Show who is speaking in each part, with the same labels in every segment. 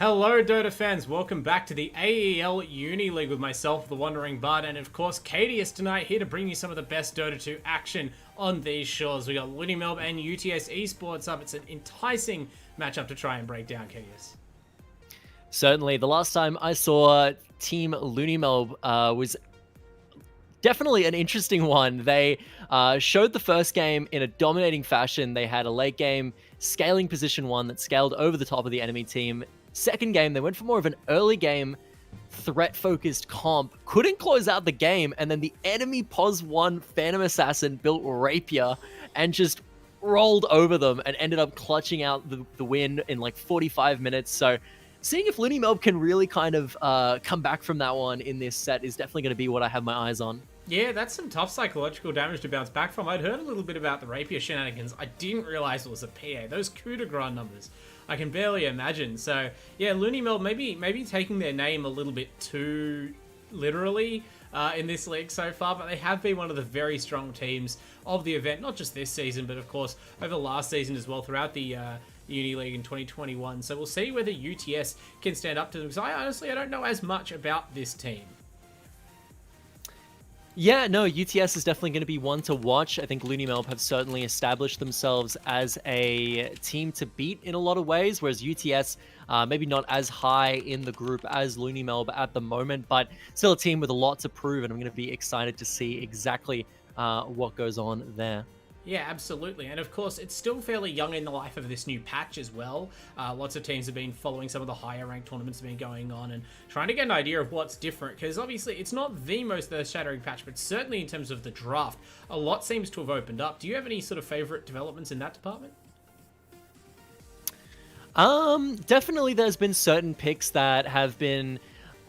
Speaker 1: Hello Dota fans, welcome back to the AEL Uni League with myself, the Wandering Bard, and of course Kadius tonight, here to bring you some of the best Dota 2 action on these shores. We got LooneyMelb and UTS Esports up. It's an enticing matchup to try and break down, Kadius.
Speaker 2: Certainly. The last time I saw Team LooneyMelb was definitely an interesting one. They showed the first game in a dominating fashion. They had a late game scaling position one that scaled over the top of the enemy team. Second game, they went for more of an early game threat-focused comp. Couldn't close out the game, and then the enemy POS 1 Phantom Assassin built Rapier and just rolled over them and ended up clutching out the win in like 45 minutes. So seeing if LooneyMelb can really kind of come back from that one in this set is definitely going to be what I have my eyes on.
Speaker 1: Yeah, that's some tough psychological damage to bounce back from. I'd heard a little bit about the Rapier shenanigans. I didn't realize it was a PA. Those coup de grace numbers, I can barely imagine. So, yeah, LooneyMelb maybe taking their name a little bit too literally in this league so far, but they have been one of the very strong teams of the event, not just this season, but of course over last season as well, throughout the Uni League in 2021. So we'll see whether UTS can stand up to them, because I don't know as much about this team.
Speaker 2: Yeah, no, UTS is definitely going to be one to watch. I think LooneyMelb have certainly established themselves as a team to beat in a lot of ways, whereas UTS maybe not as high in the group as LooneyMelb at the moment, but still a team with a lot to prove, and I'm going to be excited to see exactly what goes on there.
Speaker 1: Yeah, absolutely. And of course, it's still fairly young in the life of this new patch as well. Lots of teams have been following some of the higher ranked tournaments that have been going on and trying to get an idea of what's different, because obviously it's not the most earth-shattering patch, but certainly in terms of the draft, a lot seems to have opened up. Do you have any sort of favorite developments in that department?
Speaker 2: Definitely there's been certain picks that have been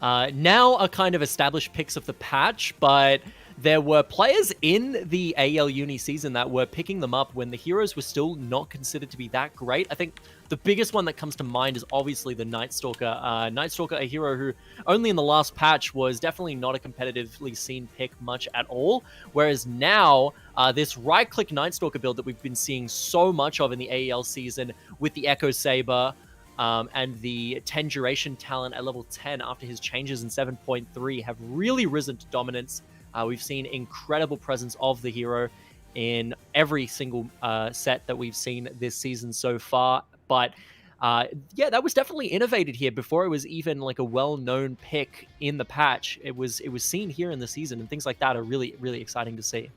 Speaker 2: now are kind of established picks of the patch, but there were players in the AEL Uni season that were picking them up when the heroes were still not considered to be that great. I think the biggest one that comes to mind is obviously the Night Stalker. Night Stalker, a hero who only in the last patch was definitely not a competitively seen pick much at all. Whereas now, this right-click Night Stalker build that we've been seeing so much of in the AEL season with the Echo Saber, and the 10 duration talent at level 10 after his changes in 7.3 have really risen to dominance. We've seen incredible presence of the hero in every single set that we've seen this season so far. But yeah, that was definitely innovated here before it was even like a well-known pick in the patch. It was seen here in the season, and things like that are really, really exciting to see.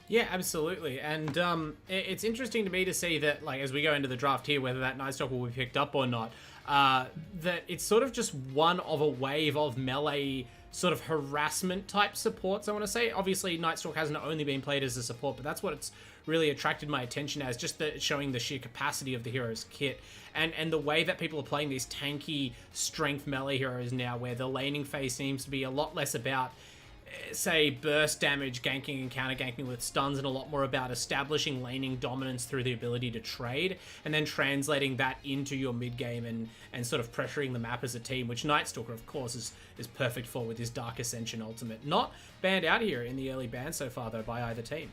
Speaker 1: Yeah, absolutely. And it's interesting to me to see that, like, as we go into the draft here, whether that Night Stalker will be picked up or not, that it's sort of just one of a wave of melee sort of harassment type supports, I want to say. Obviously, Night Stalker hasn't only been played as a support, but that's what it's really attracted my attention as, just showing the sheer capacity of the hero's kit. And the way that people are playing these tanky strength melee heroes now, where the laning phase seems to be a lot less about, say, burst damage, ganking and counter ganking with stuns, and a lot more about establishing laning dominance through the ability to trade, and then translating that into your mid game and sort of pressuring the map as a team, which Night Stalker, of course, is perfect for with his Dark Ascension ultimate. Not banned out here in the early ban so far, though, by either team.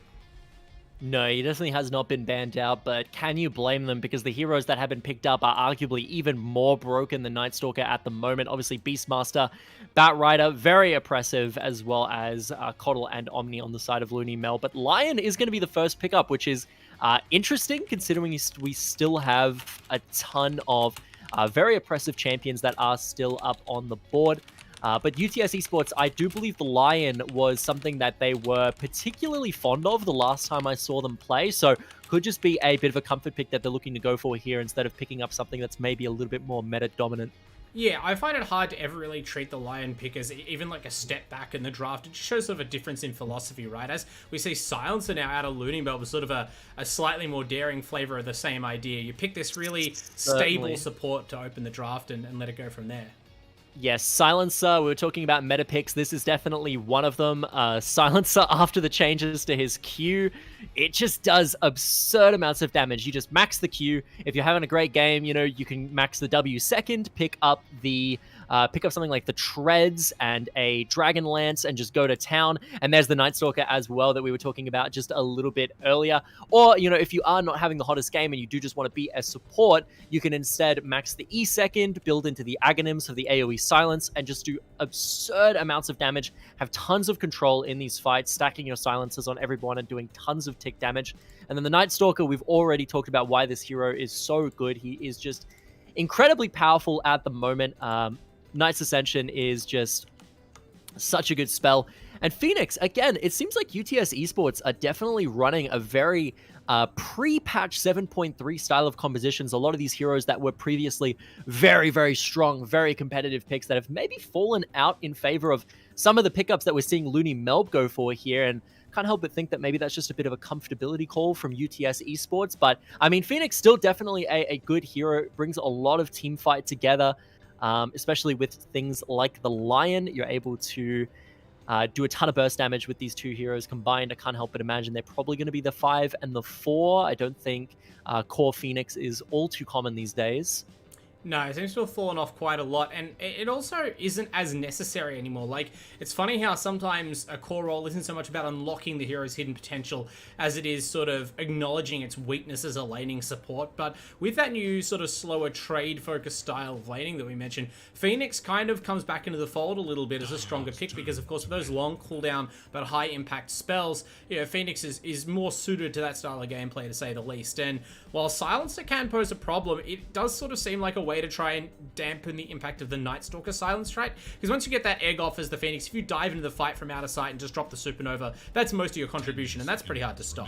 Speaker 2: No, he definitely has not been banned out, but can you blame them? Because the heroes that have been picked up are arguably even more broken than Night Stalker at the moment. Obviously, Beastmaster, Batrider, very oppressive, as well as Coddle and Omni on the side of LooneyMelb. But Lion is going to be the first pickup, which is interesting, considering we still have a ton of very oppressive champions that are still up on the board. But UTS Esports, I do believe the Lion was something that they were particularly fond of the last time I saw them play, so could just be a bit of a comfort pick that they're looking to go for here instead of picking up something that's maybe a little bit more meta-dominant.
Speaker 1: Yeah, I find it hard to ever really treat the Lion pick as even like a step back in the draft. It just shows sort of a difference in philosophy, right? As we see Silencer now out of LooneyMelb with sort of a slightly more daring flavor of the same idea. You pick this really stable support to open the draft and let it go from there.
Speaker 2: Yes, Silencer, we were talking about meta picks. This is definitely one of them. Silencer, after the changes to his Q, it just does absurd amounts of damage. You just max the Q. If you're having a great game, you know, you can max the W second, pick up the pick up something like the Treads and a Dragon Lance and just go to town. And there's the Night Stalker as well that we were talking about just a little bit earlier. Or, if you are not having the hottest game and you do just want to be a support, you can instead max the E second, build into the Aghanims of the AoE Silence, and just do absurd amounts of damage, have tons of control in these fights, stacking your silences on everyone and doing tons of tick damage. And then the Night Stalker, we've already talked about why this hero is so good. He is just incredibly powerful at the moment. Knight's Ascension is just such a good spell. And Phoenix, again, it seems like UTS Esports are definitely running a very pre-patch 7.3 style of compositions. A lot of these heroes that were previously very, very strong, very competitive picks that have maybe fallen out in favor of some of the pickups that we're seeing LooneyMelb go for here. And can't help but think that maybe that's just a bit of a comfortability call from UTS Esports. But, I mean, Phoenix still definitely a good hero. Brings a lot of team fight together, especially with things like the Lion. You're able to do a ton of burst damage with these two heroes combined. I can't help but imagine they're probably going to be the 5 and the 4. I don't think core Phoenix is all too common these days.
Speaker 1: No, it seems to have fallen off quite a lot, and it also isn't as necessary anymore. Like, it's funny how sometimes a core role isn't so much about unlocking the hero's hidden potential as it is sort of acknowledging its weakness as a laning support. But with that new sort of slower trade-focused style of laning that we mentioned, Phoenix kind of comes back into the fold a little bit as a stronger pick because, of course, with those long cooldown but high-impact spells, Phoenix is more suited to that style of gameplay, to say the least. And while Silencer can pose a problem, it does sort of seem like a way to try and dampen the impact of the Night Stalker silence trait, because once you get that egg off as the Phoenix, if you dive into the fight from out of sight and just drop the supernova, that's most of your contribution, and that's pretty hard to stop.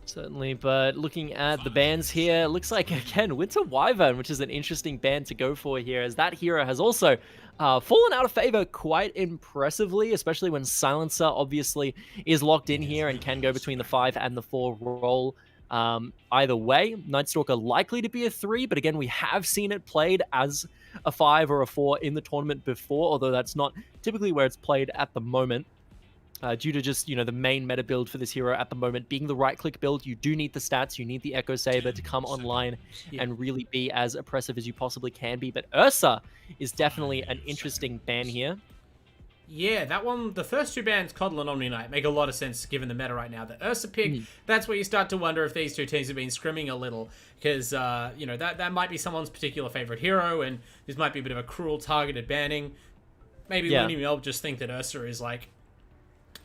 Speaker 2: Certainly, but looking at the bans here, looks like, again, Winter Wyvern, which is an interesting ban to go for here, as that hero has also fallen out of favor quite impressively, especially when Silencer obviously is locked in here and can go between the 5 and the 4 role. Either way, Night Stalker likely to be a 3, but again, we have seen it played as a 5 or a 4 in the tournament before, although that's not typically where it's played at the moment. Due to just, the main meta build for this hero at the moment being the right-click build, you do need the stats, you need the Echo Saber to come online and really be as oppressive as you possibly can be. But Ursa is definitely an interesting ban here.
Speaker 1: Yeah, that one, the first two bans, Coddle and Omni Knight, make a lot of sense given the meta right now. The Ursa pick, that's where you start to wonder if these two teams have been scrimming a little, because, that might be someone's particular favorite hero, and this might be a bit of a cruel targeted banning. Maybe LooneyMelb just think that Ursa is, like,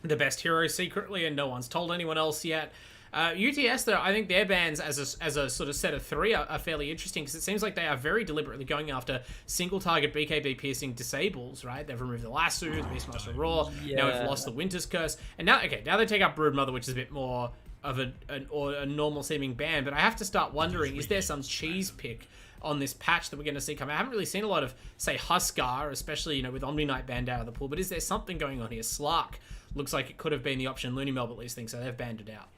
Speaker 1: the best hero secretly, and no one's told anyone else yet. UTS, though, I think their bans as a sort of set of 3 are fairly interesting, because it seems like they are very deliberately going after single-target BKB piercing disables, right? They've removed the Lasso, the Beastmaster Roar, now we've lost the Winter's Curse, and now they take up Broodmother, which is a bit more of a normal-seeming ban, but I have to start wondering, is there some cheese pick on this patch that we're going to see come out? I haven't really seen a lot of, say, Huskar, especially, with Omni Knight banned out of the pool, but is there something going on here? Slark looks like it could have been the option. LooneyMelb at least thinks so. They've banned it out.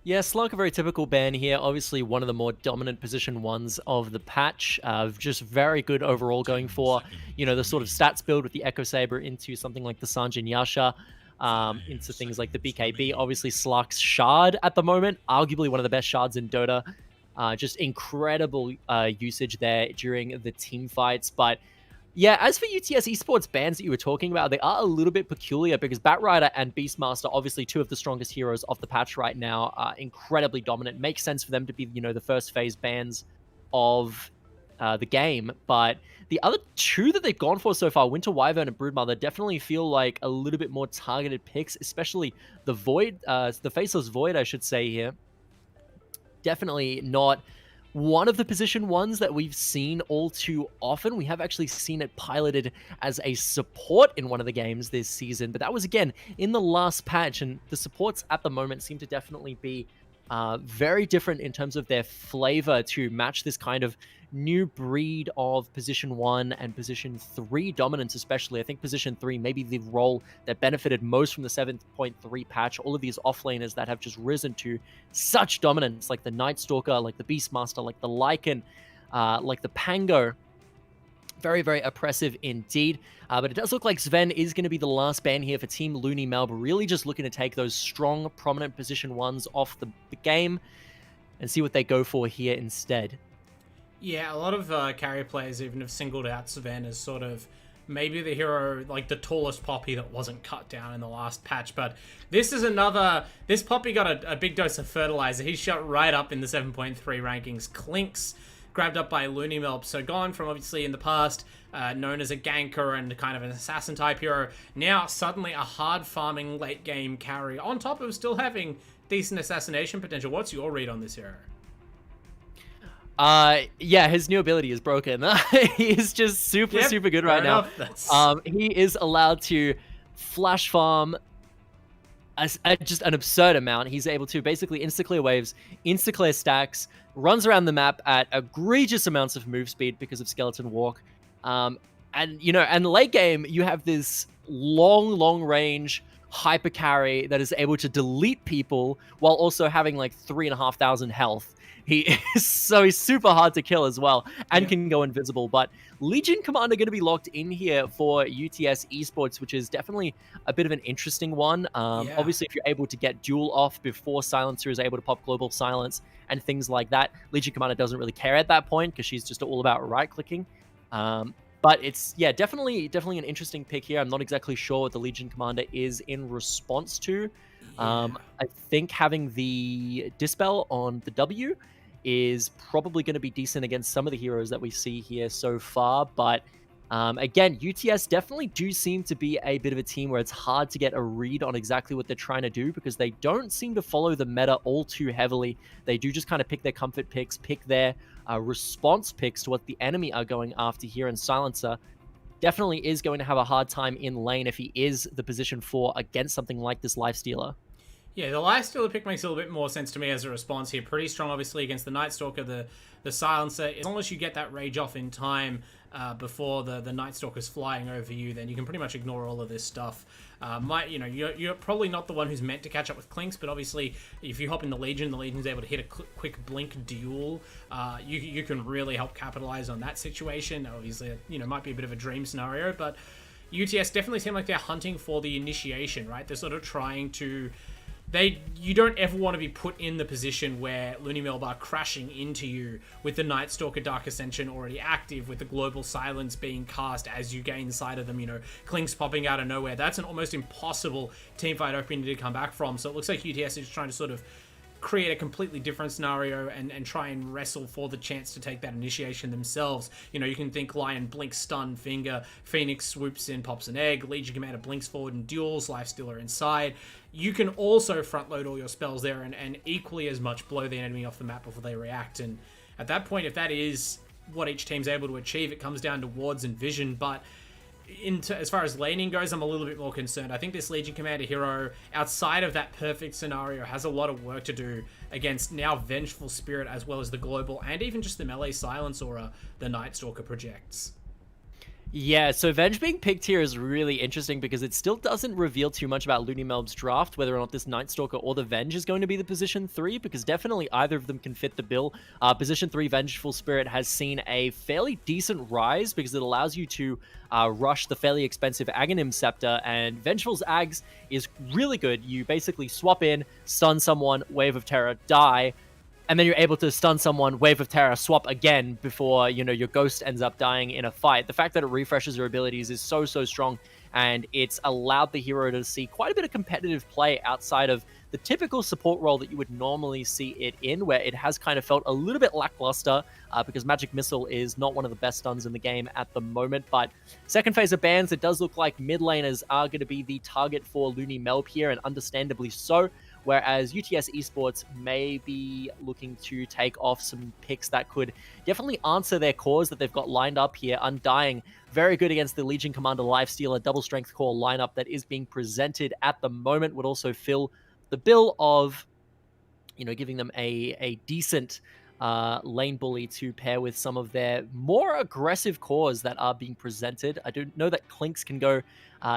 Speaker 2: Yeah, Slark, a very typical ban here. Obviously, one of the more dominant position ones of the patch. Just very good overall, going for, the sort of stats build with the Echo Saber into something like the Sanjin Yasha, into things like the BKB. Obviously, Slark's Shard at the moment, arguably one of the best shards in Dota. Just incredible usage there during the team fights. But yeah, as for UTS Esports bans that you were talking about, they are a little bit peculiar because Batrider and Beastmaster, obviously two of the strongest heroes of the patch right now, are incredibly dominant. Makes sense for them to be, the first phase bans of the game. But the other two that they've gone for so far, Winter Wyvern and Broodmother, definitely feel like a little bit more targeted picks, especially the Void, the Faceless Void, I should say here. Definitely not one of the position ones that we've seen all too often. We have actually seen it piloted as a support in one of the games this season, but that was, again, in the last patch, and the supports at the moment seem to definitely be very different in terms of their flavor to match this kind of new breed of position 1 and position 3 dominance, especially. I think position 3 maybe the role that benefited most from the 7.3 patch. All of these offlaners that have just risen to such dominance, like the Night Stalker, like the Beastmaster, like the Lycan, like the Pango. Very, very oppressive indeed. But it does look like Sven is going to be the last ban here for Team LooneyMelb, really just looking to take those strong, prominent position 1s off the game and see what they go for here instead.
Speaker 1: Yeah, a lot of carry players even have singled out Sven as sort of maybe the hero, like the tallest Poppy that wasn't cut down in the last patch. But this is another... This Poppy got a big dose of fertilizer. He's shot right up in the 7.3 rankings. Clinks grabbed up by LooneyMelb. So gone from obviously in the past known as a ganker and kind of an assassin type hero. Now suddenly a hard farming late game carry on top of still having decent assassination potential. What's your read on this hero?
Speaker 2: Yeah, his new ability is broken. He's just super good right now. He is allowed to flash farm just an absurd amount. He's able to basically insta-clear waves, insta-clear stacks, runs around the map at egregious amounts of move speed because of Skeleton Walk. And, you know, and late game, you have this long range hyper carry that is able to delete people while also having like 3,500 health. He's super hard to kill as well, and can go invisible. But Legion Commander going to be locked in here for UTS Esports, which is definitely a bit of an interesting one. Obviously, if you're able to get Duel off before Silencer is able to pop Global Silence and things like that, Legion Commander doesn't really care at that point because she's just all about right-clicking. But it's, definitely an interesting pick here. I'm not exactly sure what the Legion Commander is in response to. I think having the Dispel on the W is probably going to be decent against some of the heroes that we see here so far. But again, UTS definitely do seem to be a bit of a team where it's hard to get a read on exactly what they're trying to do because they don't seem to follow the meta all too heavily. They do just kind of pick their comfort picks, pick their response picks to what the enemy are going after here. And Silencer definitely is going to have a hard time in lane if he is the position 4 against something like this Lifestealer.
Speaker 1: Yeah, the Lifestealer pick makes a little bit more sense to me as a response here. Pretty strong, obviously, against the Night Stalker, the Silencer. As long as you get that rage off in time before the Night Stalker's flying over you, then you can pretty much ignore all of this stuff. You're probably not the one who's meant to catch up with Clinks, but obviously, if you hop in the Legion's able to hit a quick blink duel. You can really help capitalize on that situation. Obviously, it might be a bit of a dream scenario, but UTS definitely seem like they're hunting for the initiation, right? They're sort of trying to... You don't ever want to be put in the position where LooneyMelb are crashing into you with the Night Stalker Dark Ascension already active, with the Global Silence being cast as you gain sight of them, Clinks popping out of nowhere. That's an almost impossible teamfight opening to come back from. So it looks like UTS is trying to sort of create a completely different scenario and try and wrestle for the chance to take that initiation themselves. You can think Lion blinks, stun, finger, Phoenix swoops in, pops an egg, Legion Commander blinks forward and duels, Lifestealer inside. You can also front load all your spells there and equally as much blow the enemy off the map before they react. And at that point, if that is what each team's able to achieve, it comes down to wards and vision. But as far as laning goes, I'm a little bit more concerned. I think this Legion Commander hero, outside of that perfect scenario, has a lot of work to do against now Vengeful Spirit, as well as the Global, and even just the melee Silence Aura the Night Stalker projects.
Speaker 2: Yeah, so Venge being picked here is really interesting because it still doesn't reveal too much about LooneyMelb's draft, whether or not this Night Stalker or the Venge is going to be the position 3, because definitely either of them can fit the bill. Position 3 Vengeful Spirit has seen a fairly decent rise because it allows you to rush the fairly expensive Aghanim Scepter, and Vengeful's Ags is really good. You basically swap in, stun someone, Wave of Terror, die, and then you're able to stun someone, Wave of Terror, swap again before, your ghost ends up dying in a fight. The fact that it refreshes your abilities is so strong, and it's allowed the hero to see quite a bit of competitive play outside of the typical support role that you would normally see it in, where it has kind of felt a little bit lackluster because Magic Missile is not one of the best stuns in the game at the moment. But second phase of bans, it does look like mid laners are going to be the target for LooneyMelb here, and understandably so. Whereas UTS Esports may be looking to take off some picks that could definitely answer their cores that they've got lined up here. Undying, very good against the Legion Commander Lifestealer double strength core lineup that is being presented at the moment. Would also fill the bill of, giving them a decent lane bully to pair with some of their more aggressive cores that are being presented. I do know that Clinks can go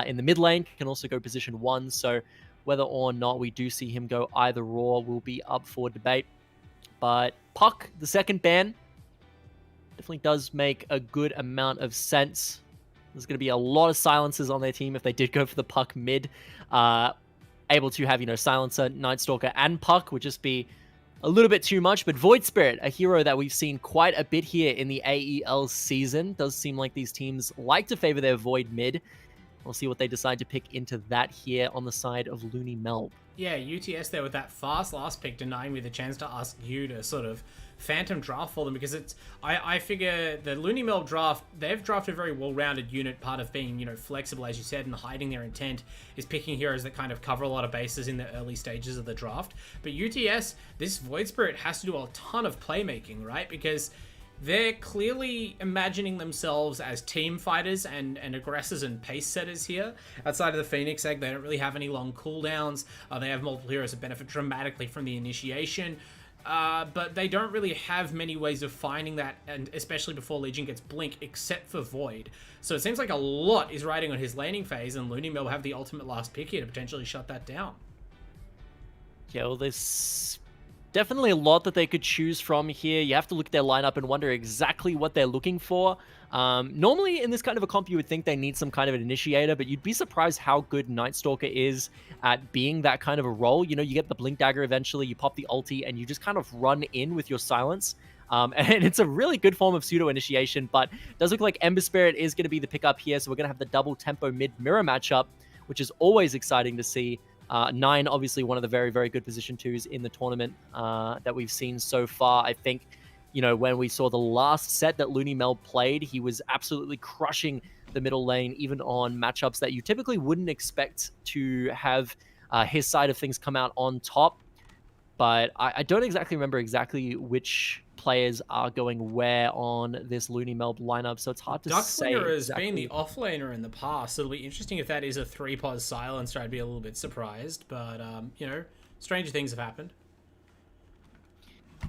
Speaker 2: in the mid lane, can also go position 1, so whether or not we do see him go either or will be up for debate. But Puck, the second ban, definitely does make a good amount of sense. There's going to be a lot of silencers on their team if they did go for the Puck mid. Able to have, Silencer, Night Stalker, and Puck would just be a little bit too much, but Void Spirit, a hero that we've seen quite a bit here in the AEL season. Does seem like these teams like to favor their Void mid. We'll see what they decide to pick into that here on the side of LooneyMelb.
Speaker 1: Yeah, UTS there with that fast last pick, denying me the chance to ask you to sort of phantom draft for them, because it's I figure the LooneyMelb draft, they've drafted a very well-rounded unit. Part of being, you know, flexible, as you said, and hiding their intent is picking heroes that kind of cover a lot of bases in the early stages of the draft. But UTS, this Void Spirit has to do a ton of playmaking, right? Because they're clearly imagining themselves as team fighters and aggressors and pace setters here. Outside of the Phoenix Egg, they don't really have any long cooldowns. They have multiple heroes that benefit dramatically from the initiation. But they don't really have many ways of finding that, and especially before Legion gets Blink, except for Void. So it seems like a lot is riding on his laning phase, and LooneyMelb will have the ultimate last pick here to potentially shut that down.
Speaker 2: Yeah, well, there's definitely a lot that they could choose from here. You have to look at their lineup and wonder exactly what they're looking for. Normally, in this kind of a comp, you would think they need some kind of an initiator, but you'd be surprised how good Night Stalker is at being that kind of a role. You know, you get the Blink Dagger eventually, you pop the ulti, and you just kind of run in with your silence. And it's a really good form of pseudo-initiation, but it does look like Ember Spirit is going to be the pickup here, so we're going to have the double tempo mid-mirror matchup, which is always exciting to see. 9, obviously one of the very, very good position 2s in the tournament that we've seen so far. I think, you know, when we saw the last set that LooneyMelb played, he was absolutely crushing the middle lane, even on matchups that you typically wouldn't expect to have his side of things come out on top. But I don't exactly remember exactly which players are going where on this LooneyMelb lineup, so it's hard to say.
Speaker 1: Duckslinger has been the offlaner in the past, so it'll be interesting if that is a 3-pos silencer. I'd be a little bit surprised, but, you know, stranger things have happened.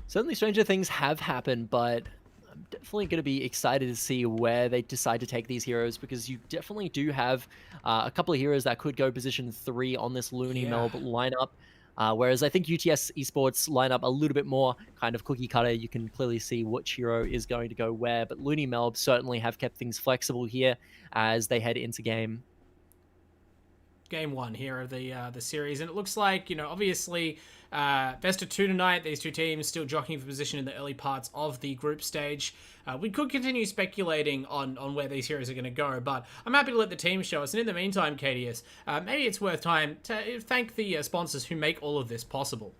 Speaker 2: Certainly stranger things have happened, but I'm definitely going to be excited to see where they decide to take these heroes, because you definitely do have a couple of heroes that could go position 3 on this LooneyMelb lineup. Whereas I think UTS Esports line up a little bit more kind of cookie cutter. You can clearly see which hero is going to go where, but LooneyMelb certainly have kept things flexible here as they head into game
Speaker 1: 1 here of the series, and it looks like, you know, obviously best of 2 tonight. These two teams still jockeying for position in the early parts of the group stage. We could continue speculating on where these heroes are going to go, but I'm happy to let the team show us. And in the meantime, Kadius, maybe it's worth time to thank the sponsors who make all of this possible.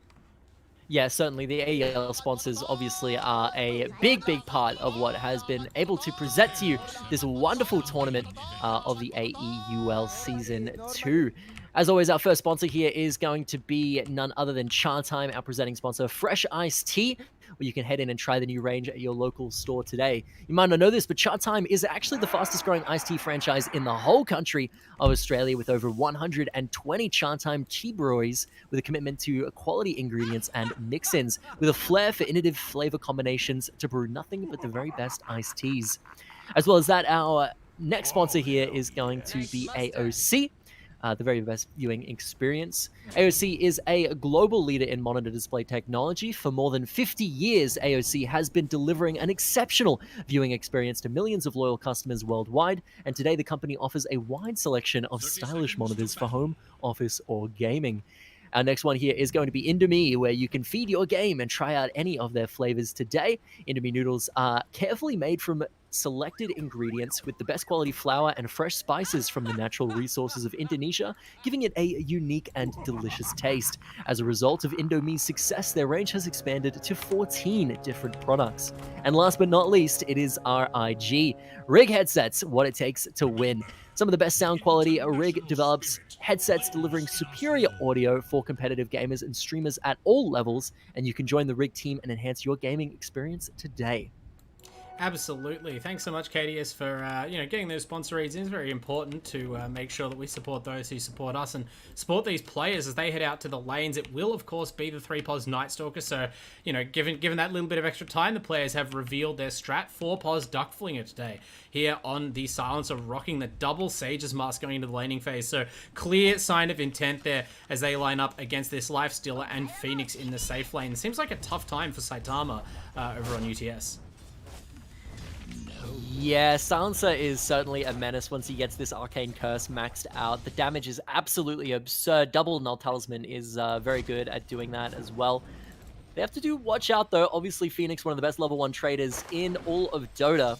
Speaker 2: Yeah, certainly. The AEL sponsors obviously are a big, big part of what has been able to present to you this wonderful tournament of the AEUL Season 2. As always, our first sponsor here is going to be none other than Chatime, our presenting sponsor, Fresh Iced Tea, where you can head in and try the new range at your local store today. You might not know this, but Chatime is actually the fastest growing iced tea franchise in the whole country of Australia, with over 120 Chatime tea breweries with a commitment to quality ingredients and mix-ins, with a flair for innovative flavor combinations to brew nothing but the very best iced teas. As well as that, our next sponsor here is going to be AOC, the very best viewing experience. AOC is a global leader in monitor display technology. For more than 50 years, AOC has been delivering an exceptional viewing experience to millions of loyal customers worldwide, and today the company offers a wide selection of stylish monitors for home, office, or gaming. Our next one here is going to be Indomie, where you can feed your game and try out any of their flavors today. Indomie noodles are carefully made from selected ingredients with the best quality flour and fresh spices from the natural resources of Indonesia, giving it a unique and delicious taste. As a result of Indomie's success, their range has expanded to 14 different products. And last but not least, it is RIG. RIG headsets, what it takes to win. Some of the best sound quality, RIG develops headsets delivering superior audio for competitive gamers and streamers at all levels, and you can join the RIG team and enhance your gaming experience today.
Speaker 1: Absolutely. Thanks so much, Kadius, for getting those sponsor reads in. It's very important to make sure that we support those who support us and support these players as they head out to the lanes. It will, of course, be the 3-pos Night Stalker. So, you know, given that little bit of extra time, the players have revealed their strat. 4-pos Duckflinger today here on the Silencer, rocking the double Sage's Mask going into the laning phase. So clear sign of intent there as they line up against this Lifestealer and Phoenix in the safe lane. Seems like a tough time for Saitama over on UTS.
Speaker 2: Yeah, Silencer is certainly a menace once he gets this Arcane Curse maxed out. The damage is absolutely absurd. Double Null Talisman is very good at doing that as well. They have to do watch out, though. Obviously, Phoenix, one of the best level 1 traders in all of Dota.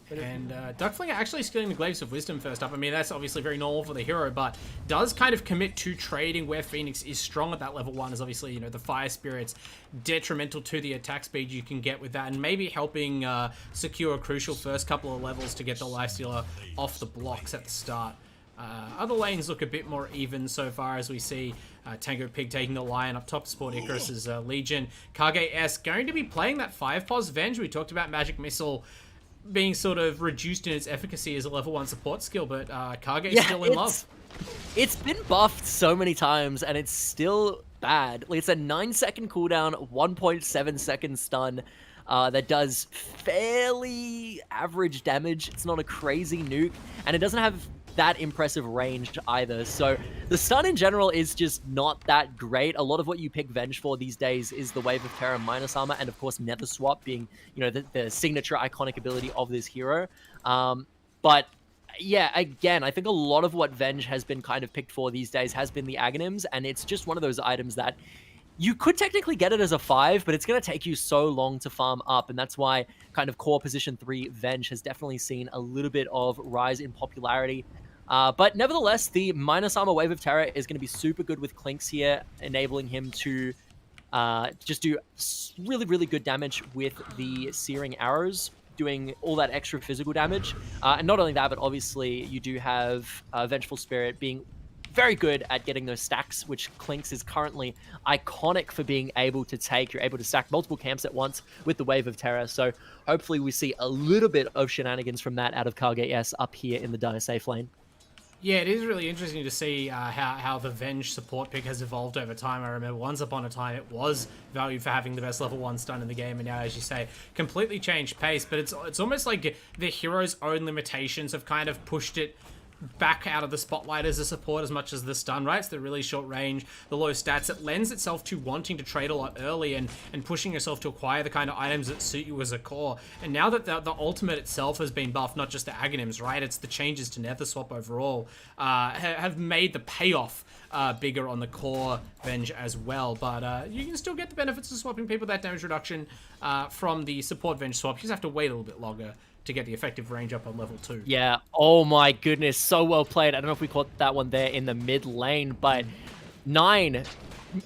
Speaker 1: And Duckflinger actually skilling the Glaives of Wisdom first up. I mean, that's obviously very normal for the hero, but does kind of commit to trading where Phoenix is strong at that level 1, as obviously, you know, the Fire Spirit's detrimental to the attack speed you can get with that, and maybe helping secure a crucial first couple of levels to get the Lifestealer off the blocks at the start. Other lanes look a bit more even so far, as we see Tango Pig taking the Lion up top to support Icarus's Legion. Kage going to be playing that 5-pos Venge. We talked about Magic Missile being sort of reduced in its efficacy as a level 1 support skill, but Kage is still in love.
Speaker 2: It's been buffed so many times, and it's still bad. Like, it's a 9-second cooldown, 1.7 second stun. That does fairly average damage. It's not a crazy nuke, and it doesn't have that impressive range either. So the stun in general is just not that great. A lot of what you pick Venge for these days is the Wave of Terror minus armor, and of course Nether Swap being, you know, the signature iconic ability of this hero. But yeah, again, I think a lot of what Venge has been kind of picked for these days has been the Aghanims, and it's just one of those items that you could technically get it as a 5, but it's going to take you so long to farm up, and that's why kind of core position 3 Venge has definitely seen a little bit of rise in popularity. But nevertheless, the minus armor Wave of Terror is going to be super good with Clinks here, enabling him to just do really, really good damage with the Searing Arrows, doing all that extra physical damage. And not only that, but obviously you do have Vengeful Spirit being very good at getting those stacks, which Clinks is currently iconic for being able to take. You're able to stack multiple camps at once with the Wave of Terror. So hopefully we see a little bit of shenanigans from that out of Kage up here in the Dire Safe lane.
Speaker 1: Yeah, it is really interesting to see how the Venge support pick has evolved over time. I remember once upon a time it was valued for having the best level 1 stun in the game, and now, as you say, completely changed pace. But it's almost like the hero's own limitations have kind of pushed it back out of the spotlight as a support as much as the stun, right? It's the really short range, the low stats. It lends itself to wanting to trade a lot early and pushing yourself to acquire the kind of items that suit you as a core. And now that the ultimate itself has been buffed, not just the Aghanims, right? It's the changes to Nether Swap overall, have made the payoff bigger on the core Venge as well. But you can still get the benefits of swapping people that damage reduction from the support Venge swap. You just have to wait a little bit longer to get the effective range up on level 2.
Speaker 2: Yeah, oh my goodness, so well played. I don't know if we caught that one there in the mid lane, but 9,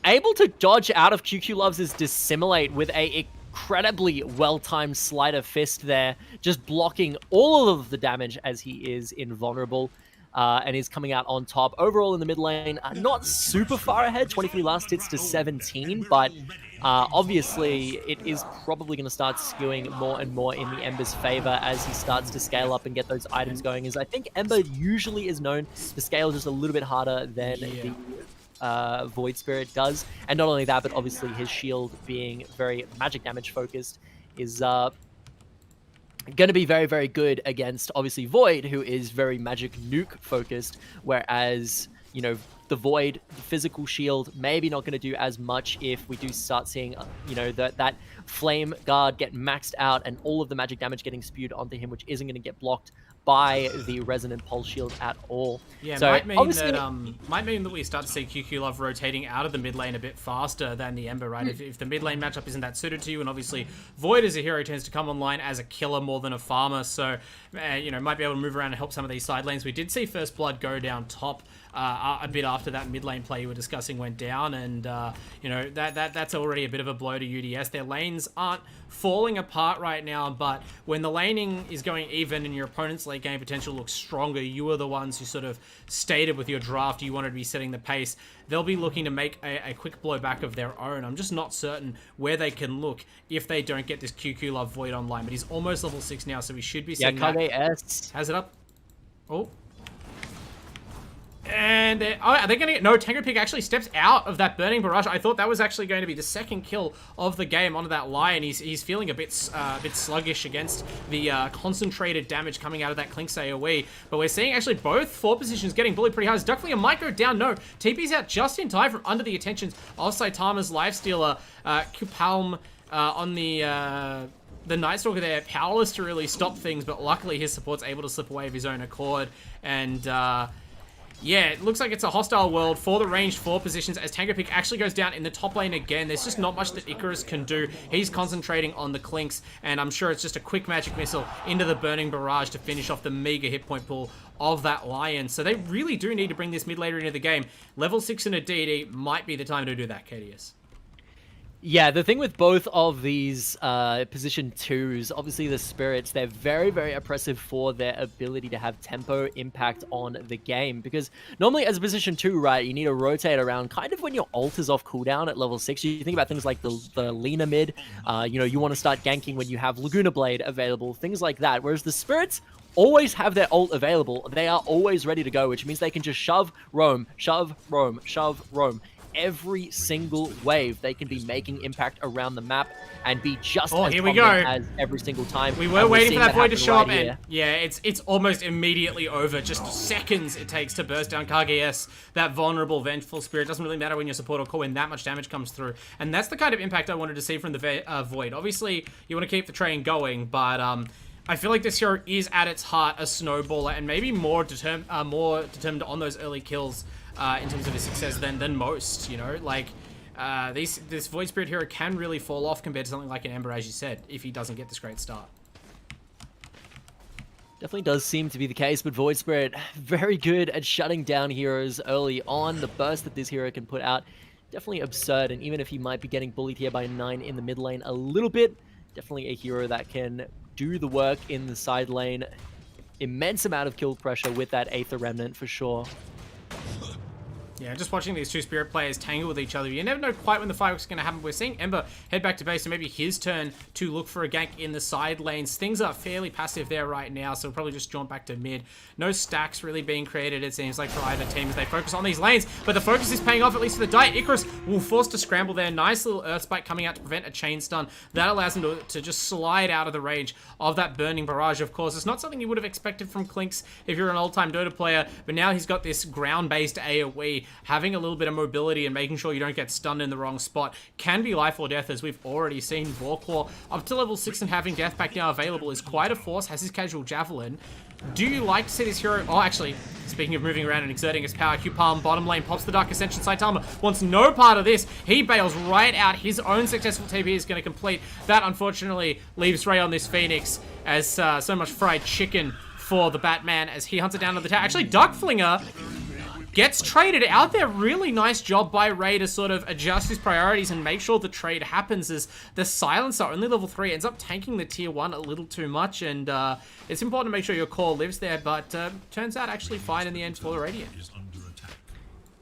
Speaker 2: able to dodge out of QQ Loves' Dissimilate with a incredibly well-timed Sleight of Fist there, just blocking all of the damage as he is invulnerable. And is coming out on top. Overall in the mid lane, not super far ahead, 23 last hits to 17, but obviously it is probably going to start skewing more and more in the Ember's favor as he starts to scale up and get those items going, as I think Ember usually is known to scale just a little bit harder than the Void Spirit does. And not only that, but obviously his shield being very magic damage focused is going to be very, very good against, obviously, Void, who is very magic nuke focused, whereas, you know, the Void, the physical shield, maybe not going to do as much if we do start seeing, you know, that Flame Guard get maxed out and all of the magic damage getting spewed onto him, which isn't going to get blocked by the Resonant Pulse Shield at all.
Speaker 1: Yeah,
Speaker 2: so
Speaker 1: might mean that we start to see QQ Love rotating out of the mid lane a bit faster than the Ember, right? If the mid lane matchup isn't that suited to you, and obviously Void as a hero tends to come online as a killer more than a farmer, so you know, might be able to move around and help some of these side lanes. We did see First Blood go down top a bit after that mid lane play you were discussing went down, and you know, that's already a bit of a blow to UTS. Their lanes aren't falling apart right now, but when the laning is going even and your opponent's late game potential looks stronger, you are the ones who sort of stated with your draft you wanted to be setting the pace. They'll be looking to make a quick blowback of their own. I'm just not certain where they can look if they don't get this QQ Love Void online, but he's almost level 6 now, so we should be seeing that.
Speaker 2: AEST
Speaker 1: Has it up? Oh. And are they going to get... No, Tango Pig actually steps out of that Burning Barrage. I thought that was actually going to be the second kill of the game onto that Lion. He's feeling a bit sluggish against the concentrated damage coming out of that Clink's AoE. But we're seeing actually both 4 positions getting bullied pretty hard. Duckflinger might go down. No, TP's out just in time from under the attentions of Saitama's Lifestealer. Kupalm on the Night Stalker there, powerless to really stop things, but luckily his support's able to slip away of his own accord. And... Yeah, it looks like it's a hostile world for the ranged 4 positions as Tango Pick actually goes down in the top lane again. There's just not much that Icarus can do. He's concentrating on the Clinks, and I'm sure it's just a quick magic missile into the Burning Barrage to finish off the meager hit point pool of that Lion. So they really do need to bring this mid laner into the game. Level 6 in a DD might be the time to do that, Kadius.
Speaker 2: Yeah, the thing with both of these position 2s, obviously the Spirits, they're very, very oppressive for their ability to have tempo impact on the game. Because normally as a position 2, right, you need to rotate around kind of when your ult is off cooldown at level 6. You think about things like the Lina mid, you know, you want to start ganking when you have Laguna Blade available, things like that. Whereas the Spirits always have their ult available. They are always ready to go, which means they can just shove, roam, shove, roam, shove, roam. Every single wave, they can be making impact around the map and be just as dominant as every single time.
Speaker 1: We were waiting for that void to show up, and yeah, it's almost immediately over. Just seconds it takes to burst down Kadius. That vulnerable, vengeful spirit. Doesn't really matter when your support or core when that much damage comes through. And that's the kind of impact I wanted to see from the void. Obviously, you want to keep the train going, but I feel like this hero is at its heart a snowballer and maybe more determined on those early kills. In terms of his success than most, you know, like this Void Spirit hero can really fall off compared to something like an Ember, as you said, if he doesn't get this great start.
Speaker 2: Definitely does seem to be the case, but Void Spirit very good at shutting down heroes early on. The burst that this hero can put out, definitely absurd, and even if he might be getting bullied here by 9 in the mid lane a little bit, definitely a hero that can do the work in the side lane. Immense amount of kill pressure with that Aether Remnant for sure.
Speaker 1: Yeah, just watching these two Spirit players tangle with each other, you never know quite when the fireworks are going to happen. We're seeing Ember head back to base, so maybe his turn to look for a gank in the side lanes. Things are fairly passive there right now, so we'll probably just jaunt back to mid. No stacks really being created, it seems like, for either team as they focus on these lanes, but the focus is paying off, at least for the Diet. Icarus will force to scramble there. Nice little Earth Spike coming out to prevent a chain stun. That allows him to just slide out of the range of that Burning Barrage, of course. It's not something you would have expected from Clinks if you're an old-time Dota player, but now he's got this ground-based AoE. Having a little bit of mobility and making sure you don't get stunned in the wrong spot can be life or death, as we've already seen. Vorclaw up to level 6 and having Death Pact now available is quite a force. Has his casual Javelin. Do you like to see this hero? Oh, actually, speaking of moving around and exerting his power, Q-Palm bottom lane pops the Dark Ascension. Saitama wants no part of this. He bails right out. His own successful TP is going to complete. That, unfortunately, leaves Ray on this Phoenix as so much fried chicken for the Batman as he hunts it down to the tower. Actually, Duckflinger gets traded out there. Really nice job by Ray to sort of adjust his priorities and make sure the trade happens, as the Silencer, only level 3, ends up tanking the tier 1 a little too much, and it's important to make sure your core lives there, but turns out actually fine in the end for the Radiant.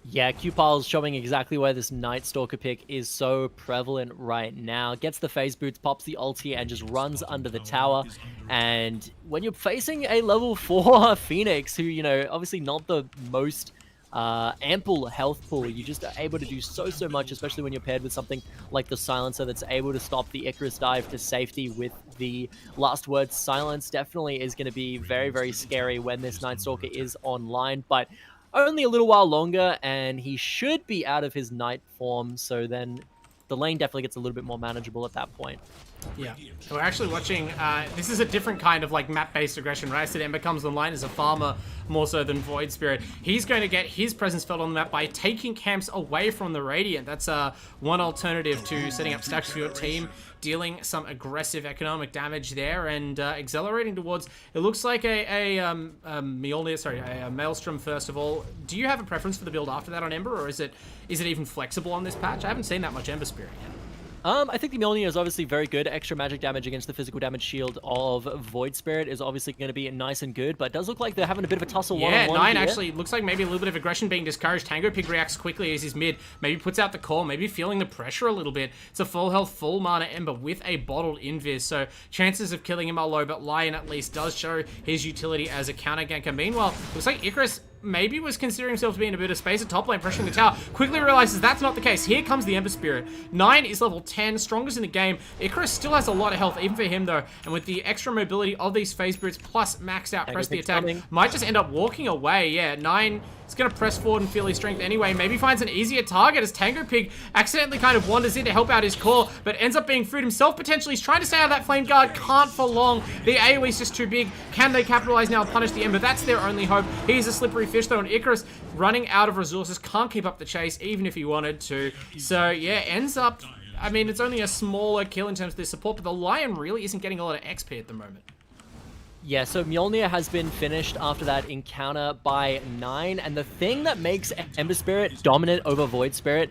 Speaker 2: Yeah, Q-Pile's showing exactly why this Night Stalker pick is so prevalent right now. Gets the phase boots, pops the ulti, and just runs under the tower. And when you're facing a level 4 Phoenix, who, you know, obviously not the most ample health pool, you just are able to do so much, especially when you're paired with something like the Silencer that's able to stop the Icarus dive to safety with the last word silence. Definitely is going to be very, very scary when this Night Stalker is online, but only a little while longer and he should be out of his night form, so then the lane definitely gets a little bit more manageable at that point.
Speaker 1: Yeah, so we're actually watching, this is a different kind of like map-based aggression, right? So Ember comes online as a farmer more so than Void Spirit. He's going to get his presence felt on the map by taking camps away from the Radiant. That's one alternative to setting up stacks for your team, dealing some aggressive economic damage there, and accelerating towards, it looks like a Maelstrom first of all. Do you have a preference for the build after that on Ember, or is it even flexible on this patch? I haven't seen that much Ember Spirit yet.
Speaker 2: I think the Mjolnir is obviously very good. Extra magic damage against the physical damage shield of Void Spirit is obviously going to be nice and good, but it does look like they're having a bit of a tussle one-on-one.
Speaker 1: Yeah, 9 actually looks like maybe a little bit of aggression being discouraged. Tango Pig reacts quickly as he's mid, maybe puts out the core, maybe feeling the pressure a little bit. It's a full health, full mana Ember with a bottled invis, so chances of killing him are low, but Lion at least does show his utility as a counter ganker. Meanwhile, looks like Icarus maybe was considering himself to be in a bit of space at top lane, pressuring the tower. Quickly realizes that's not the case. Here comes the Ember Spirit. 9 is level 10, strongest in the game. Icarus still has a lot of health, even for him though, and with the extra mobility of these phase boots plus maxed out press the attack, might just end up walking away. Yeah, 9's It's going to press forward and feel his strength anyway. Maybe finds an easier target as Tango Pig accidentally kind of wanders in to help out his core, but ends up being food himself potentially. He's trying to stay out of that flame guard. Can't for long. The AoE is just too big. Can they capitalize now and punish the Ember? That's their only hope. He's a slippery fish though, and Icarus running out of resources. Can't keep up the chase even if he wanted to. So yeah, ends up... I mean, it's only a smaller kill in terms of their support, but the Lion really isn't getting a lot of XP at the moment.
Speaker 2: Yeah, so Mjolnir has been finished after that encounter by 9, and the thing that makes Ember Spirit dominant over Void Spirit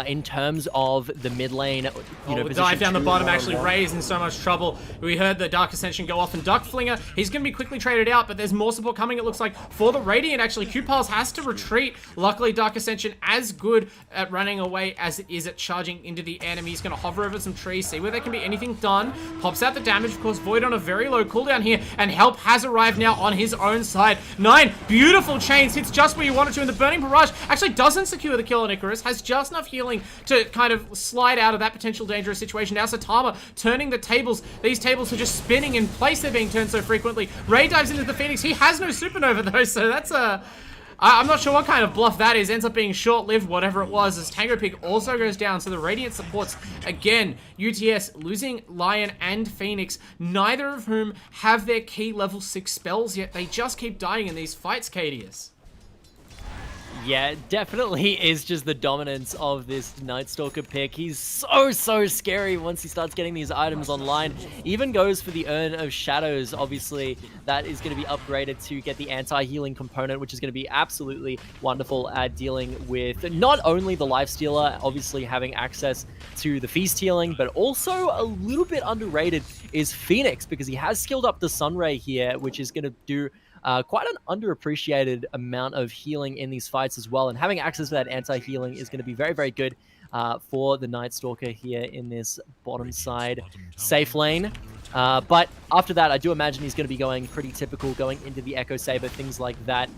Speaker 2: in terms of the mid lane,
Speaker 1: the dive down the bottom actually Ray's in so much trouble. We heard the Dark Ascension go off, and Duckflinger, he's going to be quickly traded out, but there's more support coming, it looks like, for the Radiant. Actually, Q-Pulse has to retreat. Luckily, Dark Ascension as good at running away as it is at charging into the enemy. He's going to hover over some trees, see where there can be anything done. Pops out the damage, of course, Void on a very low cooldown here, and help has arrived now on his own side. 9 beautiful chains, hits just where you wanted to, and the Burning Barrage actually doesn't secure the kill on Icarus, has just enough healing to kind of slide out of that potential dangerous situation. Now Saitama turning the tables. These tables are just spinning in place. They're being turned so frequently. Ray dives into the Phoenix. He has no supernova though, so that's a... I'm not sure what kind of bluff that is. Ends up being short-lived, whatever it was, as Tango Pig also goes down. So the Radiant supports, again, UTS losing Lion and Phoenix, neither of whom have their key level 6 spells yet. They just keep dying in these fights, Kadius.
Speaker 2: Yeah, it definitely is just the dominance of this Night Stalker pick. He's so scary once he starts getting these items online. Even goes for the Urn of Shadows. Obviously, that is going to be upgraded to get the anti-healing component, which is going to be absolutely wonderful at dealing with not only the Lifestealer, obviously having access to the Feast healing, but also a little bit underrated is Phoenix, because he has skilled up the Sunray here, which is going to do quite an underappreciated amount of healing in these fights as well, and having access to that anti-healing is going to be very good for the Night Stalker here in this bottom side safe lane. But after that, I do imagine he's going to be going pretty typical, going into the Echo Saber, things like that.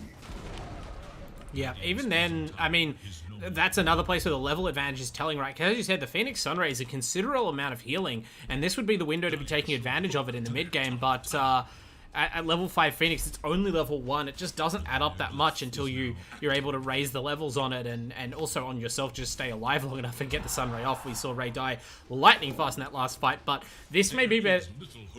Speaker 1: Yeah, even then, I mean, that's another place where the level advantage is telling, right? Because as you said, the Phoenix Sunray is a considerable amount of healing, and this would be the window to be taking advantage of it in the mid game, but at level 5 Phoenix, it's only level 1. It just doesn't add up that much until you're able to raise the levels on it, and also on yourself, just stay alive long enough and get the Sunray off. We saw Ray die lightning fast in that last fight, but this may be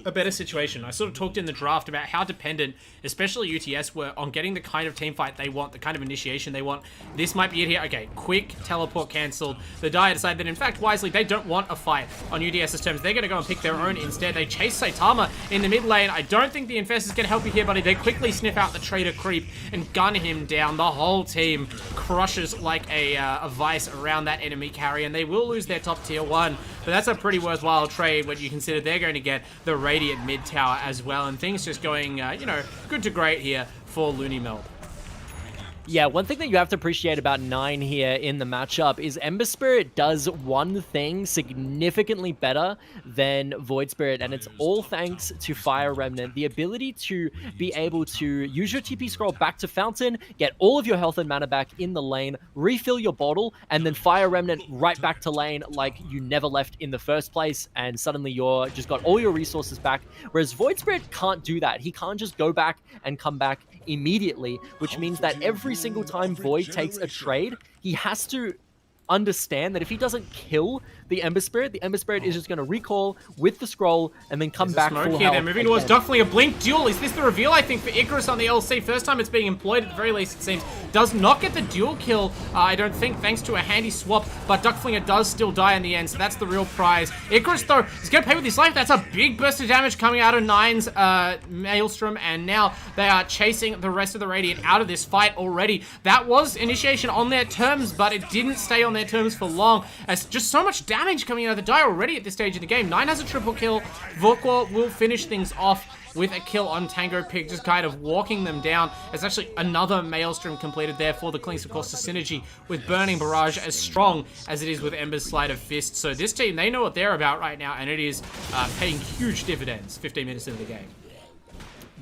Speaker 1: a better situation. I sort of talked in the draft about how dependent, especially UTS, were on getting the kind of team fight they want, the kind of initiation they want. This might be it here. Okay, quick teleport cancelled. The Dire decide that, in fact, wisely, they don't want a fight on UTS's terms. They're going to go and pick their own instead. They chase Saitama in the mid lane. I don't think the Infest is going to help you here, buddy. They quickly sniff out the Trader Creep and gun him down. The whole team crushes like a vice around that enemy carry, and they will lose their top tier 1. But that's a pretty worthwhile trade when you consider they're going to get the Radiant mid tower as well, and things just going, good to great here for LooneyMelb.
Speaker 2: Yeah, one thing that you have to appreciate about 9 here in the matchup is Ember Spirit does one thing significantly better than Void Spirit, and it's all thanks to Fire Remnant. The ability to be able to use your TP scroll back to Fountain, get all of your health and mana back in the lane, refill your bottle, and then Fire Remnant right back to lane like you never left in the first place, and suddenly you're just got all your resources back. Whereas Void Spirit can't do that. He can't just go back and come back immediately, which means that every single time Void takes a trade, he has to understand that if he doesn't kill the Ember Spirit is just going to recall with the scroll and then come back full health.
Speaker 1: They're moving towards Duckflinger. Blink duel. Is this the reveal, I think, for Icarus on the LC? First time it's being employed, at the very least, it seems. Does not get the dual kill, I don't think, thanks to a handy swap, but Duckflinger does still die in the end, so that's the real prize. Icarus, though, is going to pay with his life. That's a big burst of damage coming out of 9's Maelstrom, and now they are chasing the rest of the Radiant out of this fight already. That was initiation on their terms, but it didn't stay on their terms for long, as just so much damage coming out of the Dire already at this stage of the game. 9 has a triple kill. Vorkor will finish things off with a kill on Tango Pig, just kind of walking them down. There's actually another Maelstrom completed there for the Clinks, of course, the synergy with Burning Barrage as strong as it is with Ember's Sleight of Fist. So this team, they know what they're about right now, and it is paying huge dividends 15 minutes into the game.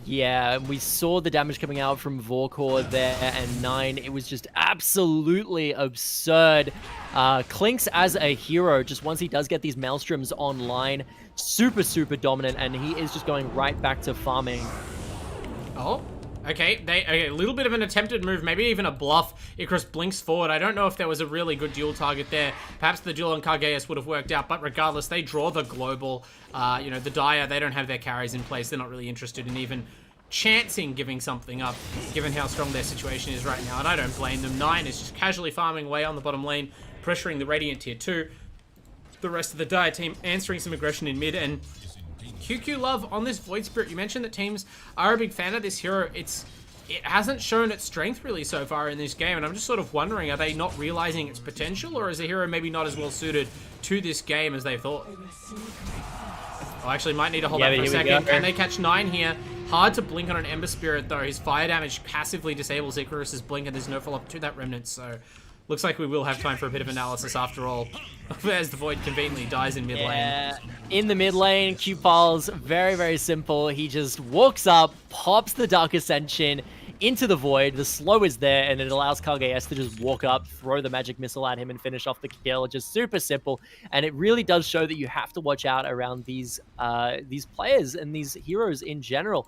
Speaker 2: Yeah, we saw the damage coming out from Vorkor there, and 9, it was just absolutely absurd. Clinks as a hero, just once he does get these Maelstroms online, super dominant, and he is just going right back to farming.
Speaker 1: Oh, Okay, a little bit of an attempted move, maybe even a bluff. Icarus blinks forward. I don't know if there was a really good duel target there. Perhaps the duel on Kadius would have worked out, but regardless, they draw the global. You know, the Dire, they don't have their carries in place. They're not really interested in even chancing giving something up, given how strong their situation is right now, and I don't blame them. 9 is just casually farming away on the bottom lane, pressuring the Radiant tier 2. The rest of the Dire team answering some aggression in mid, and QQ Love on this Void Spirit. You mentioned that teams are a big fan of this hero. It hasn't shown its strength really so far in this game, and I'm just sort of wondering, are they not realizing its potential, or is the hero maybe not as well suited to this game as they thought? Oh, actually might need to hold that for a second. Can they catch 9 here? Hard to blink on an Ember Spirit though. His fire damage passively disables Icarus's blink, and there's no follow-up to that Remnant, so looks like we will have time for a bit of analysis after all, as the Void conveniently dies in mid lane.
Speaker 2: In the mid lane, Q-Pulse, very, very simple. He just walks up, pops the Dark Ascension into the Void. The slow is there, and it allows Kadius to just walk up, throw the magic missile at him, and finish off the kill. Just super simple, and it really does show that you have to watch out around these players and these heroes in general.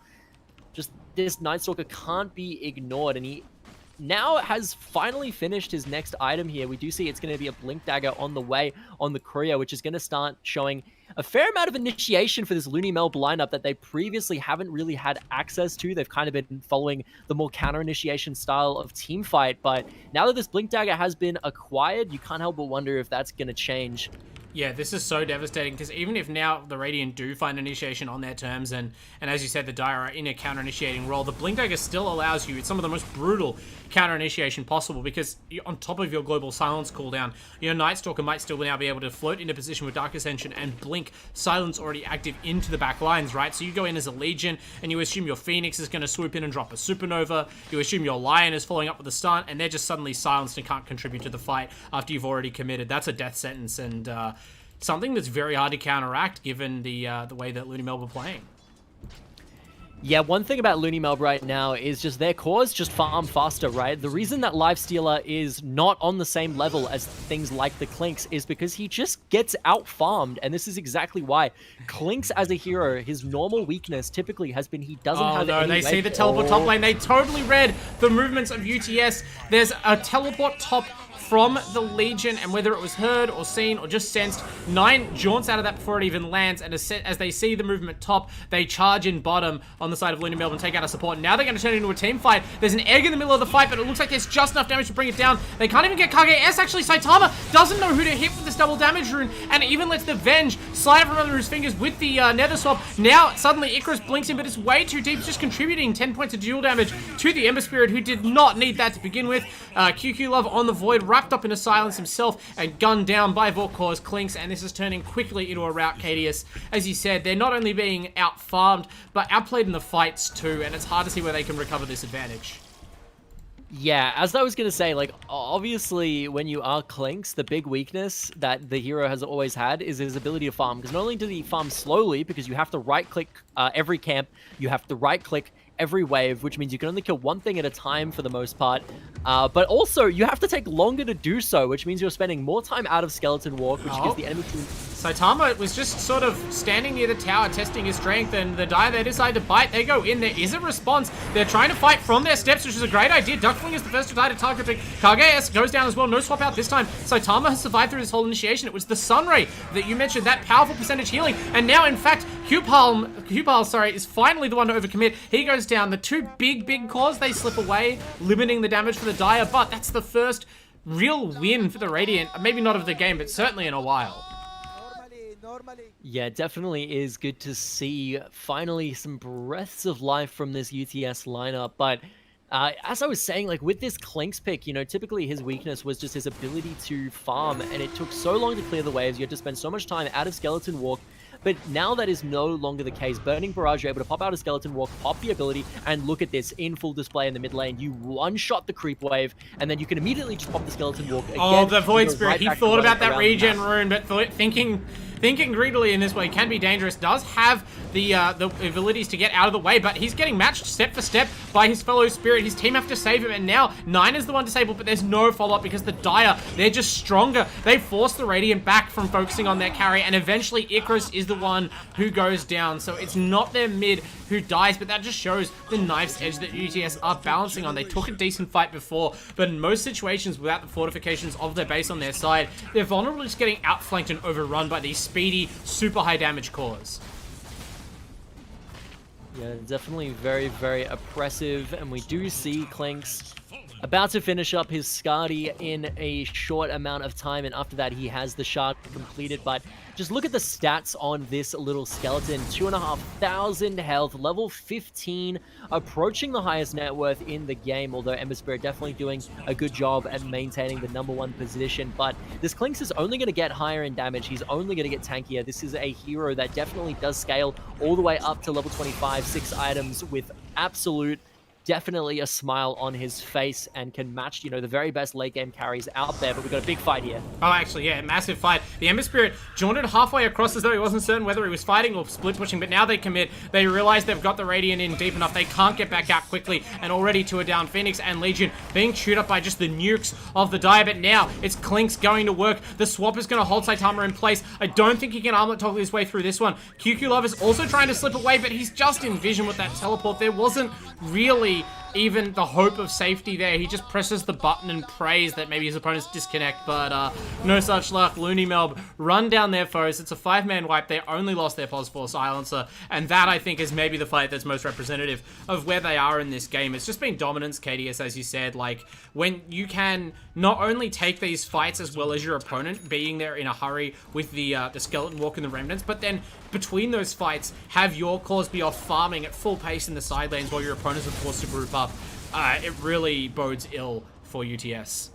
Speaker 2: Just this Night Stalker can't be ignored, and he now has finally finished his next item here. We do see it's going to be a Blink Dagger on the way on the Courier, which is going to start showing a fair amount of initiation for this LooneyMelb lineup that they previously haven't really had access to. They've kind of been following the more counter-initiation style of teamfight, but now that this Blink Dagger has been acquired, you can't help but wonder if that's going to change.
Speaker 1: Yeah, this is so devastating, because even if now the Radiant do find initiation on their terms, and as you said, the Dire are in a counter-initiating role, the Blink Dagger still allows you, it's some of the most brutal counter-initiation possible, because on top of your global silence cooldown, your Night Stalker might still now be able to float into position with Dark Ascension and blink silence already active into the back lines, right? So you go in as a Legion, and you assume your Phoenix is going to swoop in and drop a Supernova, you assume your Lion is following up with a stun, and they're just suddenly silenced and can't contribute to the fight after you've already committed. That's a death sentence, and something that's very hard to counteract given the way that LooneyMelb are playing.
Speaker 2: Yeah, one thing about LooneyMelb right now is just their cores just farm faster, right? The reason that Lifestealer is not on the same level as things like the Clinks is because he just gets out-farmed, and this is exactly why. Clinks as a hero, his normal weakness typically has been he doesn't have any... Oh no,
Speaker 1: they see the teleport top lane. They totally read the movements of UTS. There's a teleport top from the Legion, and whether it was heard or seen or just sensed, 9 jaunts out of that before it even lands, and as they see the movement top, they charge in bottom on the side of LooneyMelb and take out a support. Now they're going to turn it into a team fight. There's an egg in the middle of the fight, but it looks like there's just enough damage to bring it down. They can't even get Kadius. Actually, Saitama doesn't know who to hit with this double damage rune, and it even lets the Venge slide from under his fingers with the Nether Swap. Now, suddenly, Icarus blinks in, but it's way too deep, just contributing 10 points of dual damage to the Ember Spirit, who did not need that to begin with. QQ Love on the Void, wrapped up in a silence himself and gunned down by Vorkor's Clinks, and this is turning quickly into a rout. Kadius, as you said, they're not only being out-farmed, but outplayed in the fights too, and it's hard to see where they can recover this advantage.
Speaker 2: Yeah, as I was going to say, like, obviously, when you are Clinks, the big weakness that the hero has always had is his ability to farm, because not only does he farm slowly, because you have to right-click every camp, you have to right-click every wave, which means you can only kill one thing at a time for the most part. But also, you have to take longer to do so, which means you're spending more time out of Skeleton Walk, which gives the enemy team...
Speaker 1: Saitama was just sort of standing near the tower, testing his strength, and the Dire, they decide to bite. They go in. There is a response. They're trying to fight from their steps, which is a great idea. Duckling is the first to die to target. Kadius goes down as well. No swap out this time. Saitama has survived through this whole initiation. It was the Sunray that you mentioned, that powerful percentage healing. And now, in fact, Q-Pal, is finally the one to overcommit. He goes down. The 2 big cores, they slip away, limiting the damage for the Dire, but that's the first real win for the Radiant. Maybe not of the game, but certainly in a while.
Speaker 2: Yeah, definitely is good to see finally some breaths of life from this UTS lineup, but as I was saying, like with this Clinks pick, you know, typically his weakness was just his ability to farm, and it took so long to clear the waves. You had to spend so much time out of Skeleton Walk. But now that is no longer the case. Burning Barrage, you're able to pop out a Skeleton Walk, pop the ability, and look at this in full display in the mid lane. You one-shot the creep wave, and then you can immediately just pop the Skeleton Walk again.
Speaker 1: Oh, the Void Spirit. He thought about that regen rune, but thinking thinking greedily in this way can be dangerous. Does have the abilities to get out of the way, but he's getting matched step for step by his fellow Spirit. His team have to save him, and now 9 is the one disabled, but there's no follow-up because the Dire, they're just stronger. They force the Radiant back from focusing on their carry, and eventually Icarus is the one who goes down. So it's not their mid who dies, but that just shows the knife's edge that UTS are balancing on. They took a decent fight before, but in most situations without the fortifications of their base on their side, they're vulnerable to just getting outflanked and overrun by these speedy, super high damage cores.
Speaker 2: Yeah, definitely very, very oppressive, and we do see Clinks about to finish up his Skadi in a short amount of time, and after that he has the shard completed. But just look at the stats on this little skeleton. 2,500 health, level 15, approaching the highest net worth in the game, although Ember Spirit definitely doing a good job at maintaining the #1 position. But this Clinks is only going to get higher in damage. He's only going to get tankier. This is a hero that definitely does scale all the way up to level 25, 6 items with absolute definitely a smile on his face and can match, you know, the very best late game carries out there. But we've got a big fight here.
Speaker 1: Oh, actually, yeah, massive fight. The Ember Spirit jaunted halfway across as though he wasn't certain whether he was fighting or split pushing, but now they commit. They realize they've got the Radiant in deep enough. They can't get back out quickly, and already 2 are down. Phoenix and Legion being chewed up by just the nukes of the Dire, but now it's Clinks going to work. The swap is going to hold Saitama in place. I don't think he can armlet toggle his way through this one. QQ Love is also trying to slip away, but he's just in vision with that teleport. There wasn't really even the hope of safety there. He just presses the button and prays that maybe his opponents disconnect, but no such luck. LooneyMelb run down their foes. It's a 5-man wipe. They only lost their +4 silencer, and that, I think, is maybe the fight that's most representative of where they are in this game. It's just been dominance, Kadius, as you said. Like, when you can not only take these fights as well as your opponent, being there in a hurry with the Skeleton Walk and the Remnants, but then between those fights, have your cores be off farming at full pace in the side lanes while your opponents are forced to group up. It really bodes ill for UTS.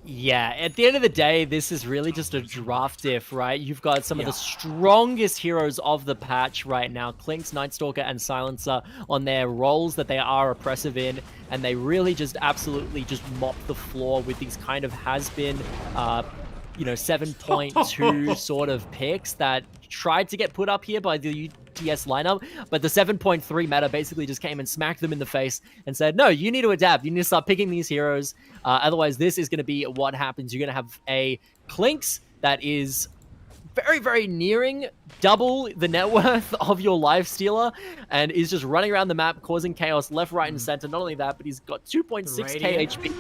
Speaker 2: Yeah, at the end of the day, this is really just a draft diff, right? You've got some of the strongest heroes of the patch right now. Clinks, Nightstalker, and Silencer on their roles that they are oppressive in, and they really just absolutely just mop the floor with these kind of has-been, 7.2 sort of picks that tried to get put up here by the UTS lineup, but the 7.3 meta basically just came and smacked them in the face and said, no, you need to adapt. You need to start picking these heroes. Otherwise, this is going to be what happens. You're going to have a Clinks that is very, very nearing double the net worth of your Lifestealer and is just running around the map, causing chaos left, right, and center. Not only that, but he's got 2.6k HP.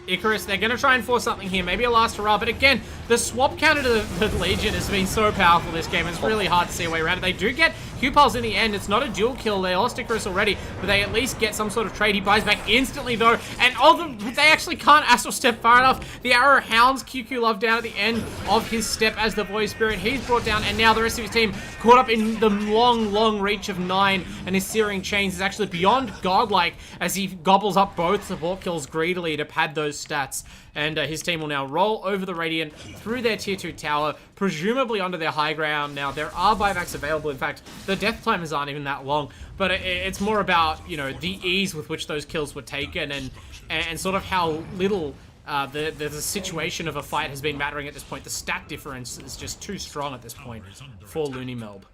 Speaker 1: Icarus, they're going to try and force something here. Maybe a last hurrah, but again, the swap counter to the Legion has been so powerful this game. It's really hard to see a way around it. They do get Q-Pulse in the end. It's not a dual kill. They lost Icarus already, but they at least get some sort of trade. He buys back instantly, though, and they actually can't Astral Step far enough. The arrow hounds QQ Love down at the end of his step as the Void Spirit. He's brought down, and now the rest of his team caught up in the long, long reach of 9, and his Searing Chains is actually beyond godlike as he gobbles up both support kills greedily to pad those stats. And his team will now roll over the Radiant through their tier 2 tower, presumably onto their high ground. Now, there are buybacks available. In fact, the death timers aren't even that long, but it's more about, the ease with which those kills were taken and sort of how little the situation of a fight has been mattering at this point. The stat difference is just too strong at this point for LooneyMelb.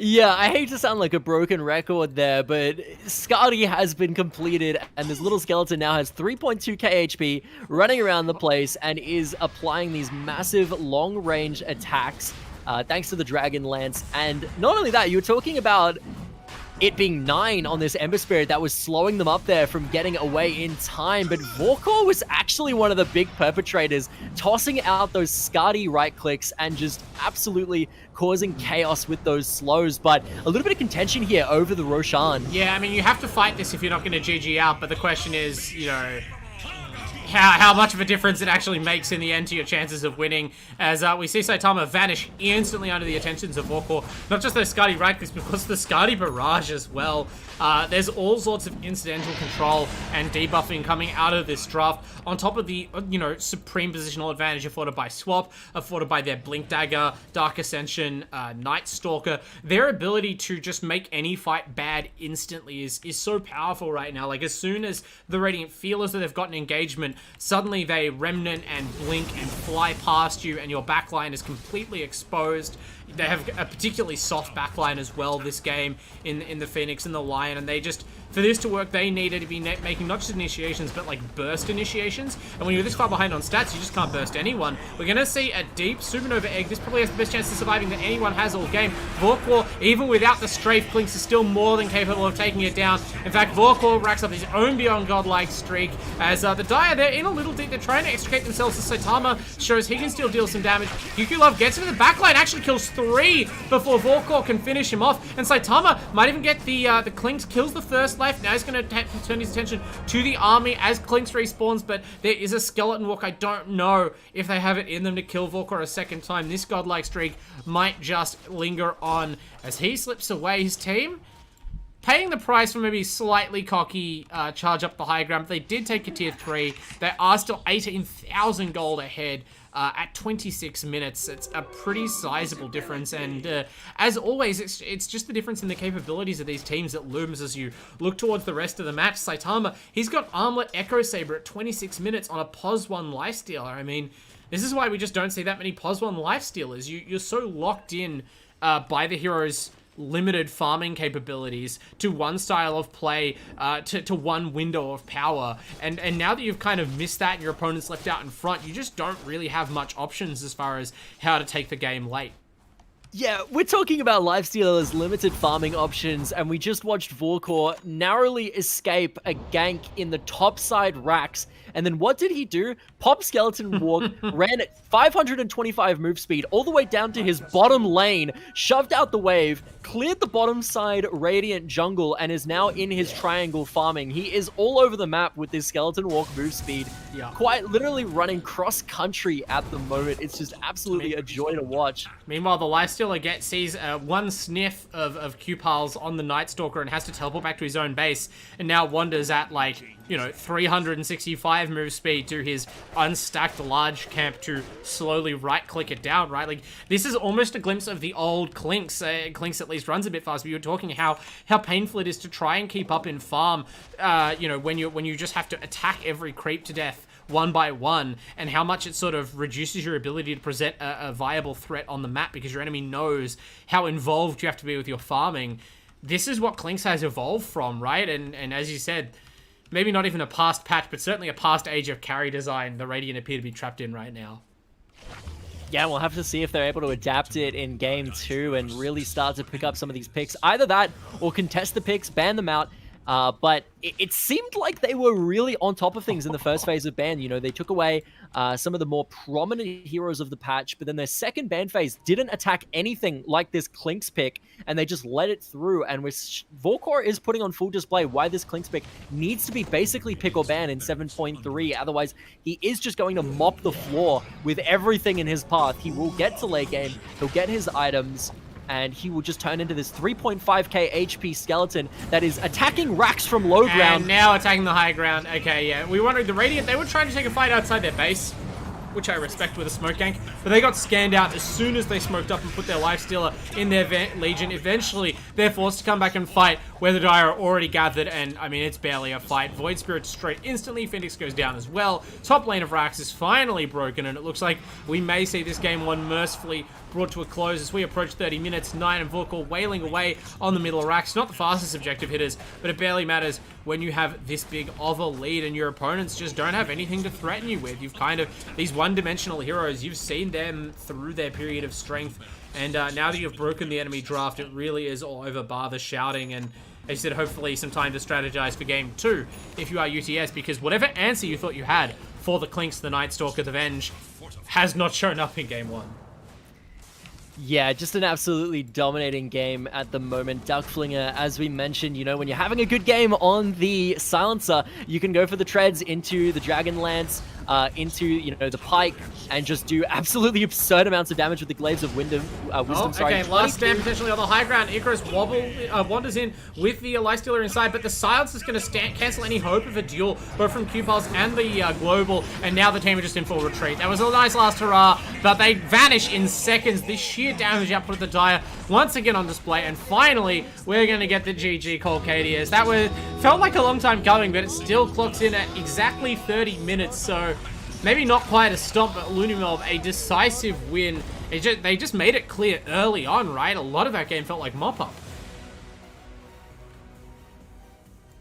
Speaker 2: Yeah, I hate to sound like a broken record there, but Skadi has been completed, and this little skeleton now has 3.2k HP, running around the place, and is applying these massive long-range attacks, thanks to the Dragon Lance. And not only that, you were talking about it being 9 on this Ember Spirit that was slowing them up there from getting away in time, but Vorkor was actually one of the big perpetrators, tossing out those Skadi right clicks and just absolutely causing chaos with those slows. But a little bit of contention here over the Roshan.
Speaker 1: Yeah, I mean, you have to fight this if you're not going to GG out, but the question is, how much of a difference it actually makes in the end to your chances of winning, as we see Saitama vanish instantly under the attentions of Vorkor. Not just those Skadi right clicks, but also the Skadi barrage as well. There's all sorts of incidental control and debuffing coming out of this draft, on top of the, supreme positional advantage afforded by Swap, afforded by their Blink Dagger, Dark Ascension, Night Stalker. Their ability to just make any fight bad instantly is so powerful right now. Like, as soon as the Radiant feel as though they've gotten engagement, suddenly they remnant and blink and fly past you, and your backline is completely exposed. They have a particularly soft backline as well this game in the Phoenix and the Lion, and they just, for this to work, they needed to be making not just initiations, but like burst initiations. And when you're this far behind on stats, you just can't burst anyone. We're going to see a deep Supernova Egg. This probably has the best chance of surviving that anyone has all game. Vorkor, even without the strafe, Klinks is still more than capable of taking it down. In fact, Vorkor racks up his own Beyond Godlike streak as the Dire, they're in a little deep. They're trying to extricate themselves as Saitama shows he can still deal some damage. Love gets into the backline, actually kills 3 before Vorkor can finish him off. And Saitama might even get the Klinks, kills the first life. Now he's going to turn his attention to the army as Klinks respawns, but there is a skeleton walk. I don't know if they have it in them to kill Vorkor a second time. This godlike streak might just linger on as he slips away. His team paying the price for maybe slightly cocky charge up the high ground. But they did take a tier 3. They are still 18,000 gold ahead. At 26 minutes, it's a pretty sizable difference, and as always, it's just the difference in the capabilities of these teams that looms as you look towards the rest of the match. Saitama, he's got Armlet Echo Saber at 26 minutes on a POS 1 lifestealer. I mean, this is why we just don't see that many POS 1 lifestealers. You're so locked in by the hero's limited farming capabilities to one style of play, to one window of power, and now that you've kind of missed that and your opponent's left out in front, you just don't really have much options as far as how to take the game late.
Speaker 2: Yeah, we're talking about lifestealers, limited farming options, and we just watched Vorkor narrowly escape a gank in the top side racks. And then what did he do? Pop Skeleton Walk, ran at 525 move speed all the way down to his bottom lane, shoved out the wave, cleared the bottom side Radiant jungle, and is now in his triangle farming. He is all over the map with this Skeleton Walk move speed, quite literally running cross-country at the moment. It's just absolutely a joy to watch.
Speaker 1: Meanwhile, the Lifestealer sees one sniff of Q-Piles on the Night Stalker and has to teleport back to his own base, and now wanders at, like, 365 move speed to his unstacked large camp to slowly right-click it down, right? Like, this is almost a glimpse of the old Klinks. Klinks at least runs a bit fast, but you were talking how painful it is to try and keep up in farm, when you just have to attack every creep to death one by one, and how much it sort of reduces your ability to present a viable threat on the map because your enemy knows how involved you have to be with your farming. This is what Klinks has evolved from, right? And as you said, maybe not even a past patch, but certainly a past age of carry design the Radiant appear to be trapped in right now.
Speaker 2: Yeah, we'll have to see if they're able to adapt it in Game 2 and really start to pick up some of these picks. Either that or contest the picks, ban them out. But it seemed like they were really on top of things in the first phase of ban. They took away some of the more prominent heroes of the patch, but then their second ban phase didn't attack anything like this Klinks pick, and they just let it through. And Vorkor is putting on full display why this Klinks pick needs to be basically pick or ban in 7.3. Otherwise, he is just going to mop the floor with everything in his path. He will get to late game, he'll get his items, and he will just turn into this 3.5k HP skeleton that is attacking racks from low ground.
Speaker 1: And now attacking the high ground. Okay, yeah. We wondered, the Radiant, they were trying to take a fight outside their base, which I respect with a smoke gank, but they got scanned out as soon as they smoked up and put their Lifestealer in their Legion. Eventually, they're forced to come back and fight where the Dire are already gathered, and I mean, it's barely a fight. Void Spirit straight instantly, Phoenix goes down as well. Top lane of Rax is finally broken, and it looks like we may see this game one mercifully brought to a close as we approach 30 minutes. Nine and Vorkor wailing away on the middle of Rax. Not the fastest objective hitters, but it barely matters when you have this big of a lead and your opponents just don't have anything to threaten you with. You've kind of, these one-dimensional heroes, you've seen them through their period of strength, and now that you've broken the enemy draft, it really is all over bar the shouting, and as you said, hopefully some time to strategize for Game 2 if you are UTS, because whatever answer you thought you had for the Klinks, the Night Stalker, the Venge, has not shown up in Game 1.
Speaker 2: Yeah, just an absolutely dominating game at the moment. Duckflinger, as we mentioned, when you're having a good game on the Silencer, you can go for the treads into the Dragon Lance, into, the Pike, and just do absolutely absurd amounts of damage with the Glaives of Wisdom.
Speaker 1: Okay, last stand potentially on the high ground. Icarus wanders in with the Lifestealer inside, but the Silence is going to cancel any hope of a duel, both from Q-Pulse and the Global, and now the team are just in full retreat. That was a nice last hurrah, but they vanish in seconds. This sheer damage output of the Dire once again on display, and finally, we're going to get the GG call, Kadius. That was felt like a long time coming, but it still clocks in at exactly 30 minutes, so maybe not quite a stop, but LooneyMelb, a decisive win. They just made it clear early on, right? A lot of that game felt like mop-up.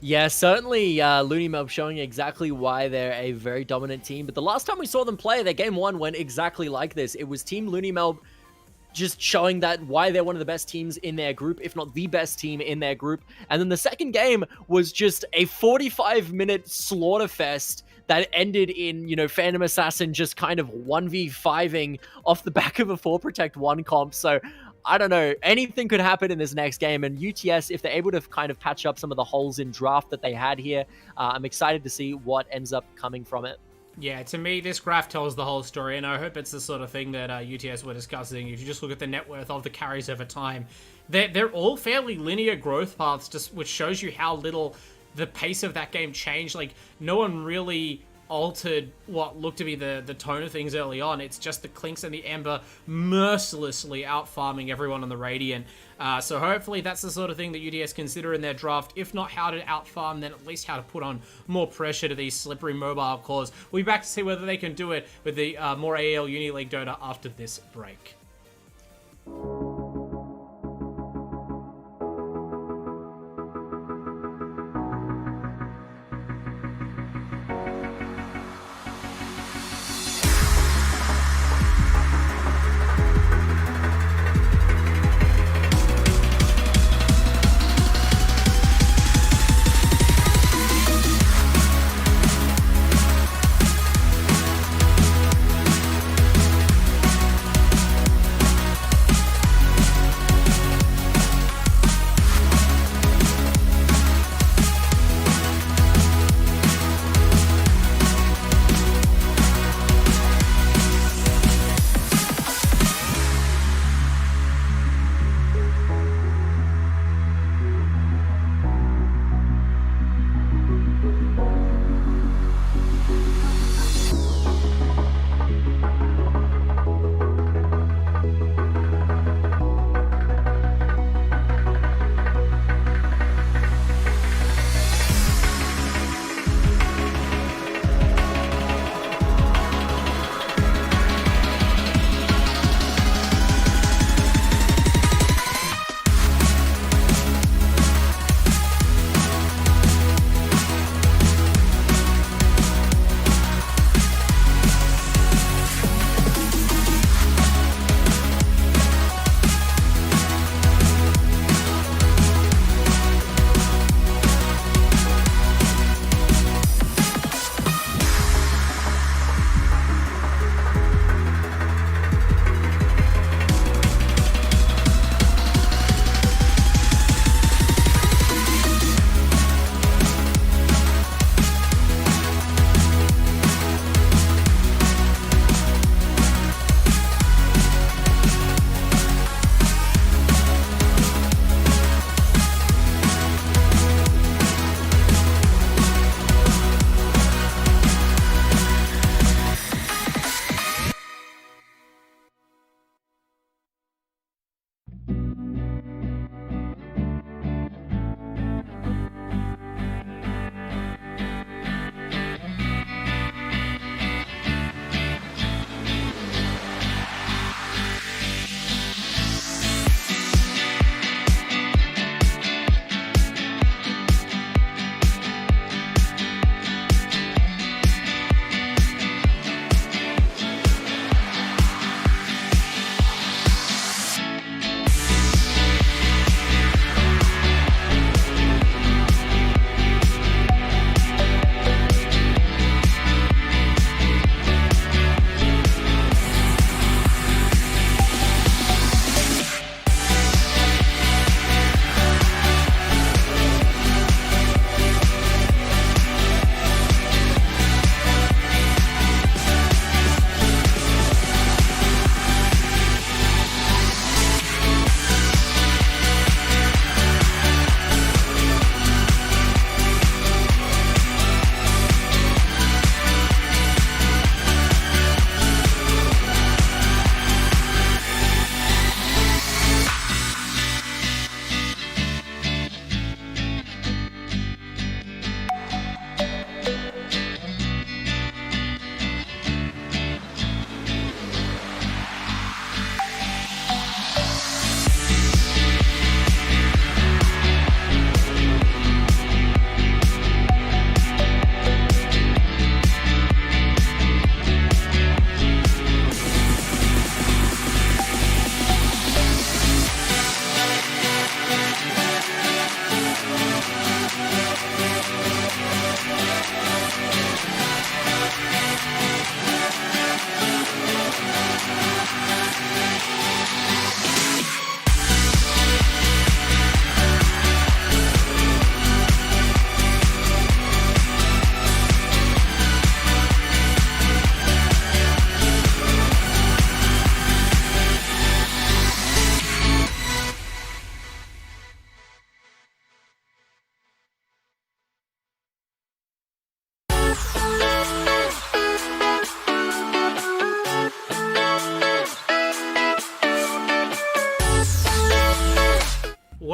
Speaker 2: Yeah, certainly LooneyMelb showing exactly why they're a very dominant team. But the last time we saw them play, their game one went exactly like this. It was Team LooneyMelb just showing that why they're one of the best teams in their group, if not the best team in their group. And then the second game was just a 45-minute slaughter fest that ended in, you know, Phantom Assassin just kind of 1v5ing off the back of a 4-Protect-1 comp. So I don't know, anything could happen in this next game, and UTS, if they're able to kind of patch up some of the holes in draft that they had here, I'm excited to see what ends up coming from it.
Speaker 1: Yeah, to me, this graph tells the whole story, and I hope it's the sort of thing that UTS were discussing. If you just look at the net worth of the carries over time, they're all fairly linear growth paths, just which shows you how little the pace of that game changed. Like, no one really altered what looked to be the tone of things early on. It's just the Clinks and the Ember mercilessly out-farming everyone on the Radiant. So hopefully that's the sort of thing that UTS consider in their draft. If not how to out-farm, then at least how to put on more pressure to these slippery mobile cores. We'll be back to see whether they can do it with the more AEL Uni League Dota after this break.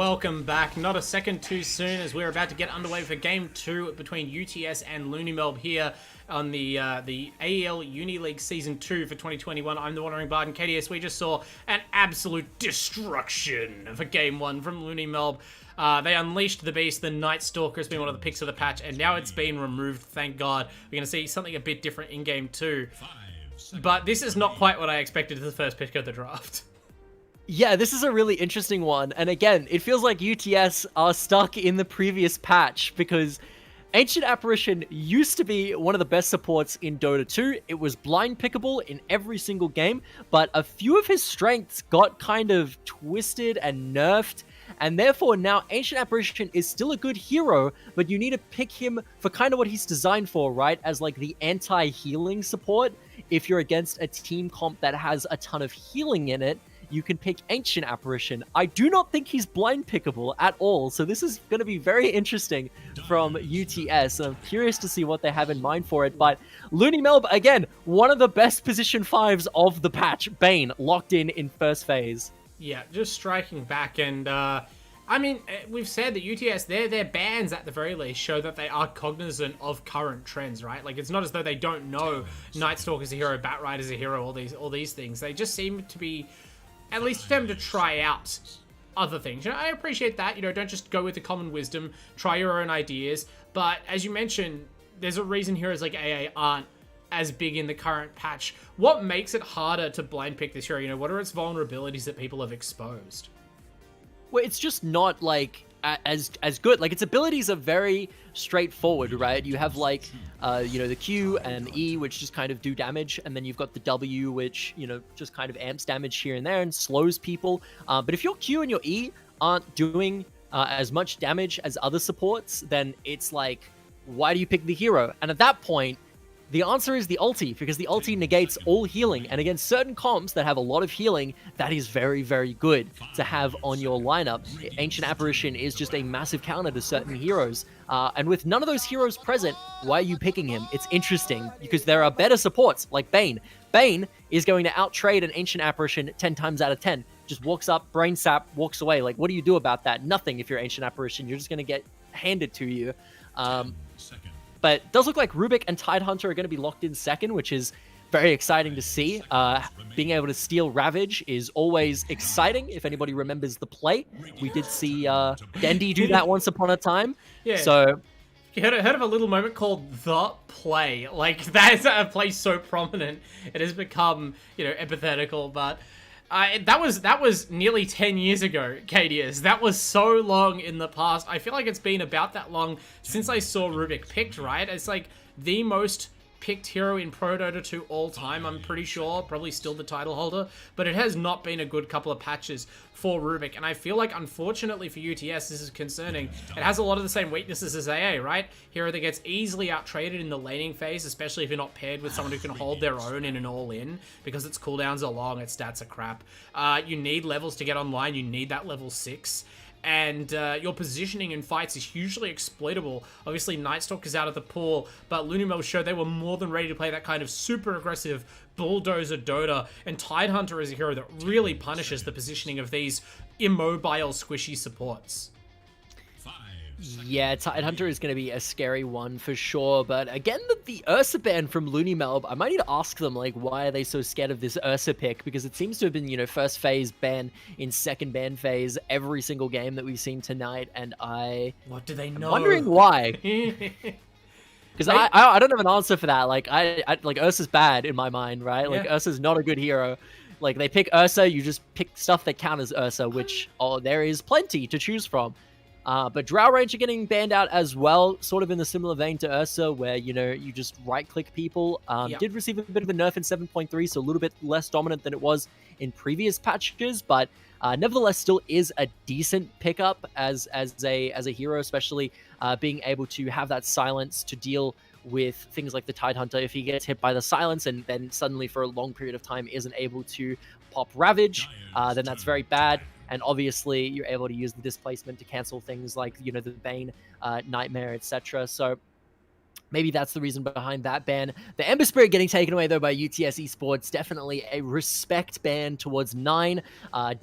Speaker 1: welcome back. Not a second too soon as we're about to get underway for Game 2 between UTS and LooneyMelb here on the AEL Uni League Season 2 for 2021. I'm the Wandering Bard and Kadius. We just saw an absolute destruction for Game 1 from LooneyMelb. They unleashed the beast. The Night Stalker has been one of the picks of the patch, and now it's been removed, thank God. We're going to see something a bit different in Game 2. But this is not quite what I expected as the first pick of the draft.
Speaker 2: Yeah, this is a really interesting one. And again, it feels like UTS are stuck in the previous patch because Ancient Apparition used to be one of the best supports in Dota 2. It was blind pickable in every single game, but a few of his strengths got kind of twisted and nerfed. And therefore now Ancient Apparition is still a good hero, but you need to pick him for kind of what he's designed for, right? As like the anti-healing support. If you're against a team comp that has a ton of healing in it, you can pick Ancient Apparition. I do not think he's blind pickable at all, so this is going to be very interesting from UTS. I'm curious to see what they have in mind for it, but LooneyMelb, again, one of the best position 5s of the patch. Bane, locked in first phase.
Speaker 1: Yeah, just striking back, and I mean, we've said that UTS, their bans at the very least show that they are cognizant of current trends, right? Like, it's not as though they don't know Night Stalker's a hero, Batrider's a hero, all these things. They just seem to be at least them to try out other things. You know, I appreciate that. You know, don't just go with the common wisdom. Try your own ideas. But as you mentioned, there's a reason heroes like AA aren't as big in the current patch. What makes it harder to blind pick this hero? You know, what are its vulnerabilities that people have exposed?
Speaker 2: Well, it's just not like as good. Like, its abilities are very straightforward, right? You have like you know, the Q and E, which just kind of do damage, and then you've got the W, which, you know, just kind of amps damage here and there and slows people. But if your Q and your E aren't doing as much damage as other supports, then it's like, why do you pick the hero? And at that point, the answer is the ulti, because the ulti negates all healing, and against certain comps that have a lot of healing, that is very, very good to have on your lineup. Ancient Apparition is just a massive counter to certain heroes, and with none of those heroes present, why are you picking him? It's interesting, because there are better supports, like Bane. Bane is going to outtrade an Ancient Apparition 10 times out of 10. Just walks up, brain sap, walks away. Like, what do you do about that? Nothing if you're Ancient Apparition. You're just going to get handed to you. But it does look like Rubik and Tidehunter are going to be locked in second, which is very exciting to see. Being able to steal Ravage is always exciting, if anybody remembers the play. We did see Dendi do that once upon a time. Yeah. So,
Speaker 1: you heard of a little moment called The Play. Like, that is a play so prominent, it has become, you know, empathetical, but that was nearly 10 years ago, Kadius. That was so long in the past. I feel like it's been about that long since I saw Rubik picked, right? It's like the most picked hero in Pro Dota 2 all time, I'm pretty sure. Probably still the title holder. But it has not been a good couple of patches for Rubik. And I feel like, unfortunately for UTS, this is concerning. It has a lot of the same weaknesses as AA, right? Hero that gets easily out-traded in the laning phase, especially if you're not paired with someone who can hold their own in an all-in, because its cooldowns are long, its stats are crap. You need levels to get online. You need that level 6. And your positioning in fights is hugely exploitable. Obviously, Night Stalker's out of the pool, but LooneyMelb showed they were more than ready to play that kind of super aggressive bulldozer Dota, and Tidehunter is a hero that really punishes the positioning of these immobile, squishy supports.
Speaker 2: Yeah, Tidehunter is going to be a scary one for sure, but again, the Ursa ban from LooneyMelb, I might need to ask them, like, why are they so scared of this Ursa pick? Because it seems to have been, you know, first phase ban in second ban phase every single game that we've seen tonight, and
Speaker 1: what do they know?
Speaker 2: I'm wondering why. Because I don't have an answer for that. Like, like, Ursa's bad in my mind, right? Like, yeah. Ursa's not a good hero. Like, they pick Ursa, you just pick stuff that counters Ursa, which, there is plenty to choose from. But Drow Ranger getting banned out as well, sort of in the similar vein to Ursa, where, you know, you just right-click people. Did receive a bit of a nerf in 7.3, so a little bit less dominant than it was in previous patches, but nevertheless still is a decent pickup as a hero, especially being able to have that silence to deal with things like the Tidehunter. If he gets hit by the silence and then suddenly for a long period of time isn't able to pop Ravage, then that's very bad. And obviously, you're able to use the displacement to cancel things like, you know, the Bane, Nightmare, etc. So Maybe that's the reason behind that ban. The Ember Spirit getting taken away, though, by UTS Esports. Definitely a respect ban towards 9.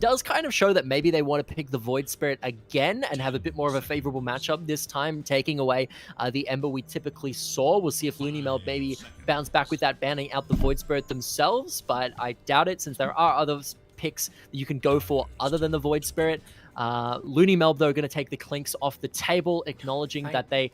Speaker 2: Does kind of show that maybe they want to pick the Void Spirit again and have a bit more of a favorable matchup this time, taking away the Ember we typically saw. We'll see if LooneyMelb maybe bounce back with that, banning out the Void Spirit themselves, but I doubt it since there are other picks that you can go for other than the Void Spirit. LooneyMelb, though, going to take the Clinks off the table, acknowledging that they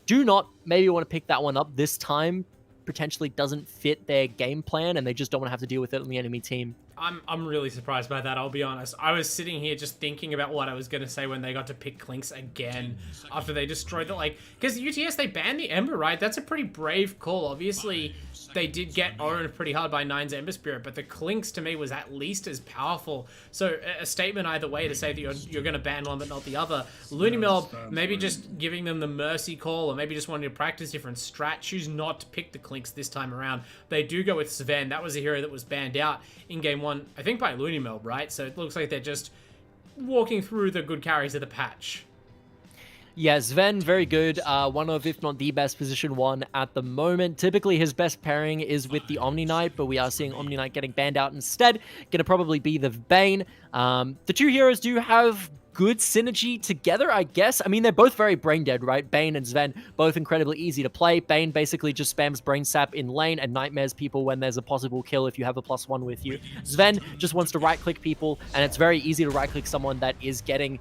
Speaker 2: do not maybe want to pick that one up this time. Potentially doesn't fit their game plan, and they just don't want to have to deal with it on the enemy team.
Speaker 1: I'm really surprised by that, I'll be honest. I was sitting here just thinking about what I was going to say when they got to pick Clinks again after they destroyed the, because UTS, they banned the Ember, right? That's a pretty brave call. Obviously, they did get owned pretty hard by 9's Ember Spirit, but the Clinks, to me, was at least as powerful. So, a statement either way to say that you're going to ban one but not the other. LooneyMelb, maybe just giving them the mercy call, or maybe just wanting to practice different strat, choose not to pick the Clinks this time around. They do go with Sven. That was a hero that was banned out in Game 1, I think by LooneyMelb, right? So it looks like they're just walking through the good carries of the patch.
Speaker 2: Yeah, Sven, very good. One of, if not the best position 1 at the moment. Typically, his best pairing is with the Omni Knight, but we are seeing Omni Knight getting banned out instead. Going to probably be the Bane. The two heroes do have good synergy together, I guess. I mean, they're both very brain dead, right? Bane and Sven, both incredibly easy to play. Bane basically just spams brain sap in lane and nightmares people when there's a possible kill if you have a +1 with you. Sven just wants to right-click people, and it's very easy to right-click someone that is getting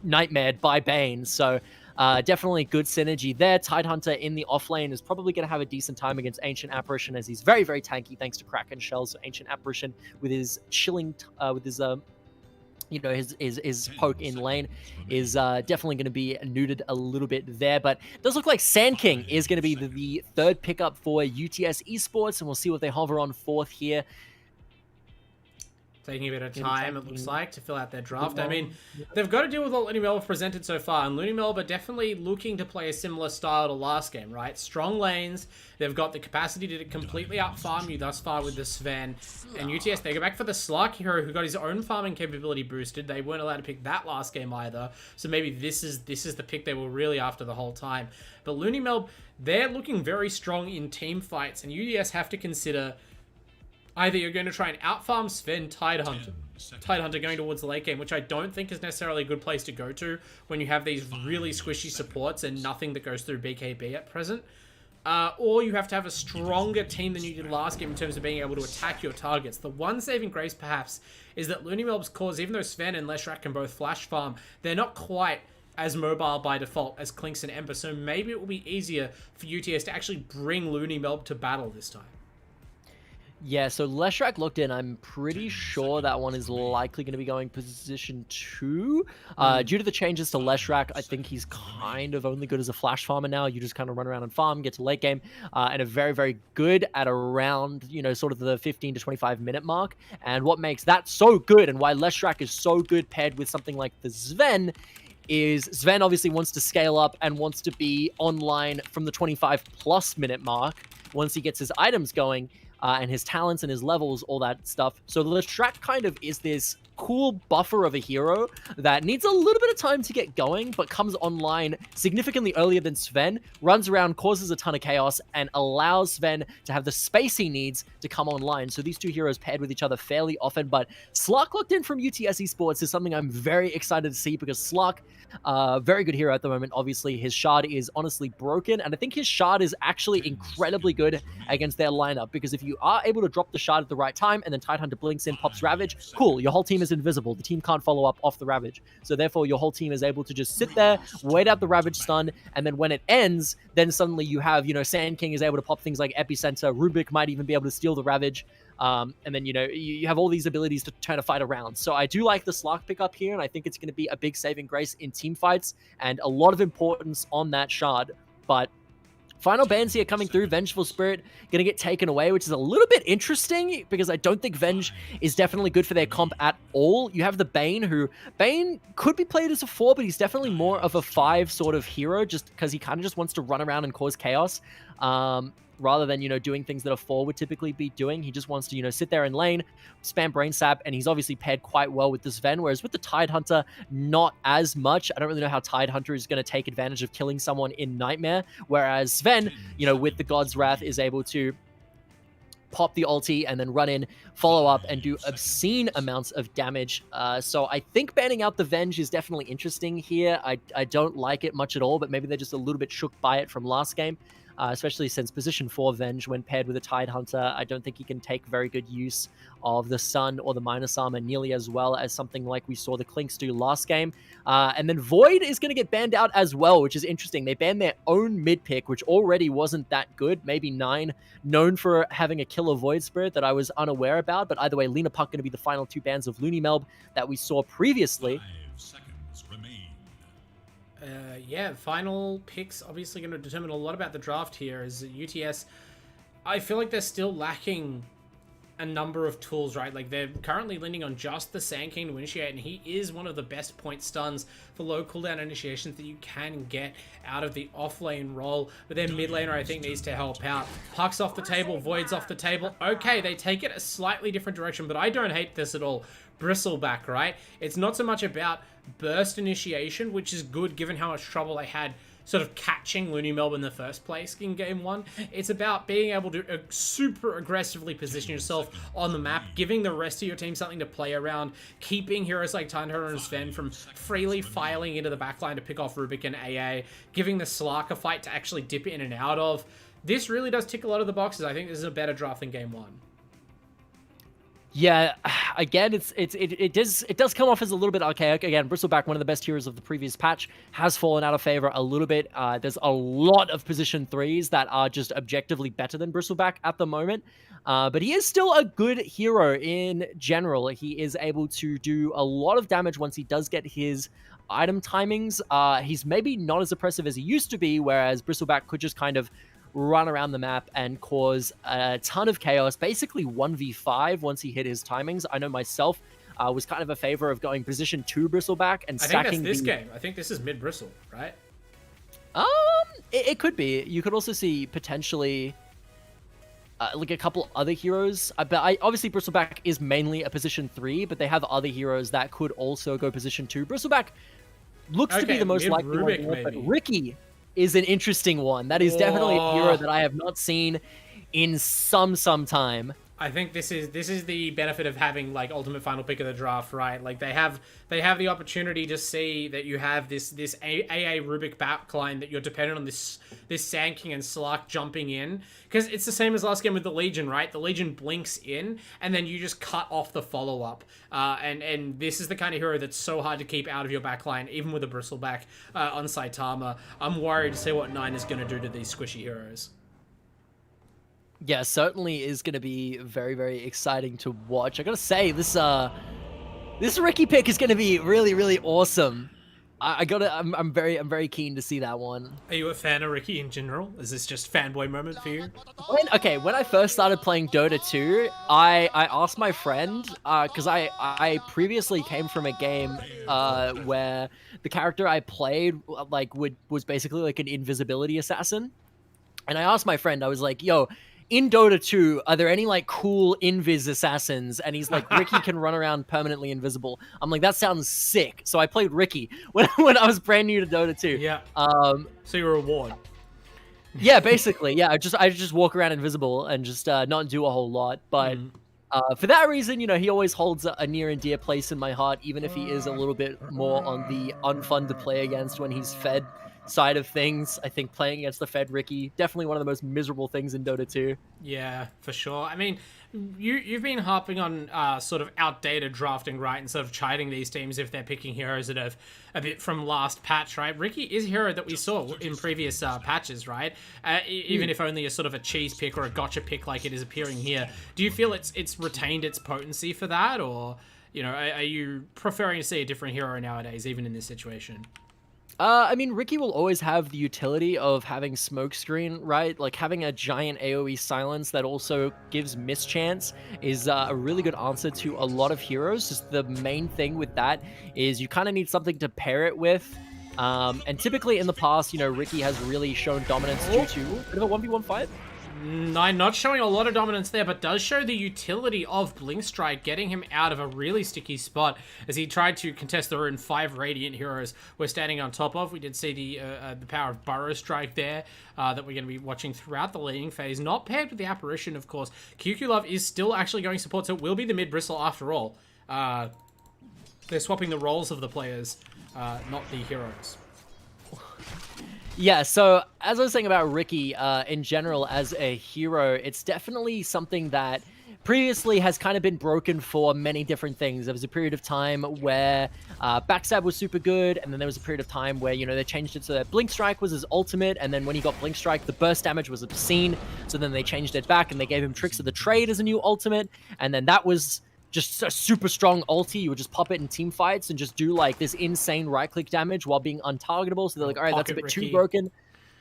Speaker 2: nightmared by Bane. So definitely good synergy there. Tidehunter in the off lane is probably going to have a decent time against Ancient Apparition, as he's very, very tanky thanks to Kraken Shells. So Ancient Apparition with his chilling, with his his poke in lane is definitely going to be neutered a little bit there. But it does look like Sand King is going to be the third pickup for UTS Esports, and we'll see what they hover on 4th here.
Speaker 1: Taking a bit of time, it looks like, to fill out their draft. I mean, they've got to deal with what LooneyMelb have presented so far, and LooneyMelb are definitely looking to play a similar style to last game, right? Strong lanes, they've got the capacity to completely out-farm you thus far with the Sven, and UTS, they go back for the Slark hero, who got his own farming capability boosted. They weren't allowed to pick that last game either, so maybe this is the pick they were really after the whole time. But LooneyMelb, they're looking very strong in team fights, and UTS have to consider either you're going to try and out-farm Sven, Tidehunter going towards the late game, which I don't think is necessarily a good place to go to when you have these really squishy supports and nothing that goes through BKB at present. Or you have to have a stronger team than you did last game in terms of being able to attack your targets. The one saving grace, perhaps, is that LooneyMelb's cores, even though Sven and Leshrac can both flash farm, they're not quite as mobile by default as Clinks and Ember, so maybe it will be easier for UTS to actually bring LooneyMelb to battle this time.
Speaker 2: Yeah, so Leshrac locked in. I'm pretty sure that one is likely going to be going position 2. Due to the changes to Leshrac, I think he's kind of only good as a flash farmer now. You just kind of run around and farm, get to late game, and are very, very good at around, sort of the 15 to 25 minute mark. And what makes that so good, and why Leshrac is so good paired with something like the Sven, is Sven obviously wants to scale up and wants to be online from the 25+ minute mark once he gets his items going. And his talents and his levels, all that stuff. So Leshrac kind of is this cool buffer of a hero that needs a little bit of time to get going, but comes online significantly earlier than Sven, runs around, causes a ton of chaos, and allows Sven to have the space he needs to come online. So these two heroes paired with each other fairly often, but Slark locked in from UTS Esports is something I'm very excited to see, because Slark, very good hero at the moment. Obviously, his shard is honestly broken, and I think his shard is actually incredibly good against their lineup, because if you are able to drop the shard at the right time, and then Tidehunter blinks in, pops Ravage, cool, your whole team is invisible. The team can't follow up off the Ravage. So therefore, your whole team is able to just sit there, wait out the Ravage stun, and then when it ends, then suddenly you have, Sand King is able to pop things like Epicenter, Rubik might even be able to steal the Ravage, and then, you have all these abilities to turn a fight around. So I do like the Slark pickup here, and I think it's going to be a big saving grace in team fights, and a lot of importance on that shard. But final bans here coming through. Vengeful Spirit going to get taken away, which is a little bit interesting, because I don't think Venge is definitely good for their comp at all. You have the Bane, who Bane could be played as a 4, but he's definitely more of a 5 sort of hero, just because he kind of just wants to run around and cause chaos. rather than, doing things that a 4 would typically be doing. He just wants to, sit there in lane, spam Brain Sap, and he's obviously paired quite well with this Ven, whereas with the Tidehunter, not as much. I don't really know how Tidehunter is going to take advantage of killing someone in Nightmare, whereas Sven, with the God's Wrath, is able to pop the ulti and then run in, follow up, and do obscene amounts of damage. So I think banning out the Venge is definitely interesting here. I don't like it much at all, but maybe they're just a little bit shook by it from last game. Especially since position 4 Venge, when paired with a Tidehunter, I don't think he can take very good use of the Sun or the Minus Armor nearly as well as something like we saw the Clinks do last game. And then Void is going to get banned out as well, which is interesting. They banned their own mid pick, which already wasn't that good. Maybe 9, known for having a killer Void Spirit that I was unaware about. But either way, Lena Puck going to be the final 2 bans of LooneyMelb that we saw previously.
Speaker 3: 5 seconds remain.
Speaker 1: Yeah, final picks obviously going to determine a lot about the draft here. As UTS, I feel like they're still lacking a number of tools, right? Like, they're currently leaning on just the Sand King to initiate, and he is one of the best point stuns for low cooldown initiations that you can get out of the off-lane role. But their mid laner, I think, needs to help out. Puck's off the table, Void's off the table. Okay, they take it a slightly different direction, but I don't hate this at all. Bristleback, right? It's not so much about burst initiation, which is good given how much trouble they had sort of catching LooneyMelb in the first place in Game 1. It's about being able to super aggressively position yourself on the map, giving the rest of your team something to play around, keeping heroes like Tidehunter and Sven from freely filing into the backline to pick off Rubik and AA, giving the Slark a fight to actually dip in and out of. This really does tick a lot of the boxes. I think this is a better draft than Game 1.
Speaker 2: Yeah, again, it does come off as a little bit archaic. Again, Bristleback, one of the best heroes of the previous patch, has fallen out of favor a little bit. There's a lot of position 3s that are just objectively better than Bristleback at the moment. But he is still a good hero in general. He is able to do a lot of damage once he does get his item timings. He's maybe not as oppressive as he used to be, whereas Bristleback could just kind of run around the map and cause a ton of chaos, basically 1v5 once he hit his timings. I know myself was kind of a favor of going position 2 Bristleback and stacking.
Speaker 1: I think that's this game. I think this is mid Bristle, right?
Speaker 2: It could be. You could also see potentially like a couple other heroes. But obviously Bristleback is mainly a position 3, but they have other heroes that could also go position 2. Bristleback looks to be the most likely
Speaker 1: Rubik,
Speaker 2: one, but Ricky is an interesting one. That is definitely a hero that I have not seen in some time.
Speaker 1: I think this is the benefit of having like ultimate final pick of the draft, right? Like they have the opportunity to see that you have this AA Rubik backline that you're dependent on this Sand King and Slark jumping in, because it's the same as last game with the Legion, right? The Legion blinks in and then you just cut off the follow up, and this is the kind of hero that's so hard to keep out of your backline, even with a Bristleback on Saitama. I'm worried to see what 9 is going to do to these squishy heroes.
Speaker 2: Yeah, certainly is going to be very, very exciting to watch. I gotta say, this Ricky pick is going to be really, really awesome. I'm very keen to see that one.
Speaker 1: Are you a fan of Ricky in general? Is this just fanboy moment for you?
Speaker 2: When I first started playing Dota 2, I asked my friend, because I previously came from a game where the character I played was basically like an invisibility assassin. And I asked my friend, I was like, yo, in Dota 2, are there any like cool invis assassins? And he's like, Ricky can run around permanently invisible. I'm like, that sounds sick. So I played Ricky when I was brand new to Dota 2.
Speaker 1: Yeah. So you're a ward.
Speaker 2: Yeah, basically. Yeah, I just walk around invisible and just not do a whole lot. But for that reason, he always holds a near and dear place in my heart, even if he is a little bit more on the unfun to play against when he's fed side of things. I think playing against the fed Ricky, definitely one of the most miserable things in Dota 2.
Speaker 1: Yeah, for sure. I mean, you've been harping on sort of outdated drafting, right, and sort of chiding these teams if they're picking heroes that have a bit from last patch, right? Ricky is a hero that we saw in previous patches, right? Even if only a sort of a cheese pick or a gotcha pick like it is appearing here. Do you feel it's retained its potency for that, or are you preferring to see a different hero nowadays, even in this situation?
Speaker 2: I mean, Ricky will always have the utility of having smokescreen, right? Like having a giant AoE silence that also gives mischance is a really good answer to a lot of heroes. Just the main thing with that is you kind of need something to pair it with. And typically in the past, Ricky has really shown dominance due to a bit of a 1v1 fight.
Speaker 1: Nine not showing a lot of dominance there, but does show the utility of Blink Strike, getting him out of a really sticky spot as he tried to contest the rune 5 Radiant heroes we're standing on top of. We did see the power of Burrow Strike there that we're going to be watching throughout the laning phase. Not paired with the Apparition, of course. QQ Love is still actually going support, so it will be the mid Bristle after all. They're swapping the roles of the players, not the heroes.
Speaker 2: Yeah, so as I was saying about Ricky, in general, as a hero, it's definitely something that previously has kind of been broken for many different things. There was a period of time where Backstab was super good, and then there was a period of time where, they changed it so that Blink Strike was his ultimate, and then when he got Blink Strike, the burst damage was obscene, so then they changed it back, and they gave him Tricks of the Trade as a new ultimate, and then that was just a super strong ulti. You would just pop it in team fights and just do like this insane right-click damage while being untargetable. So they're like, all right, that's a bit too broken.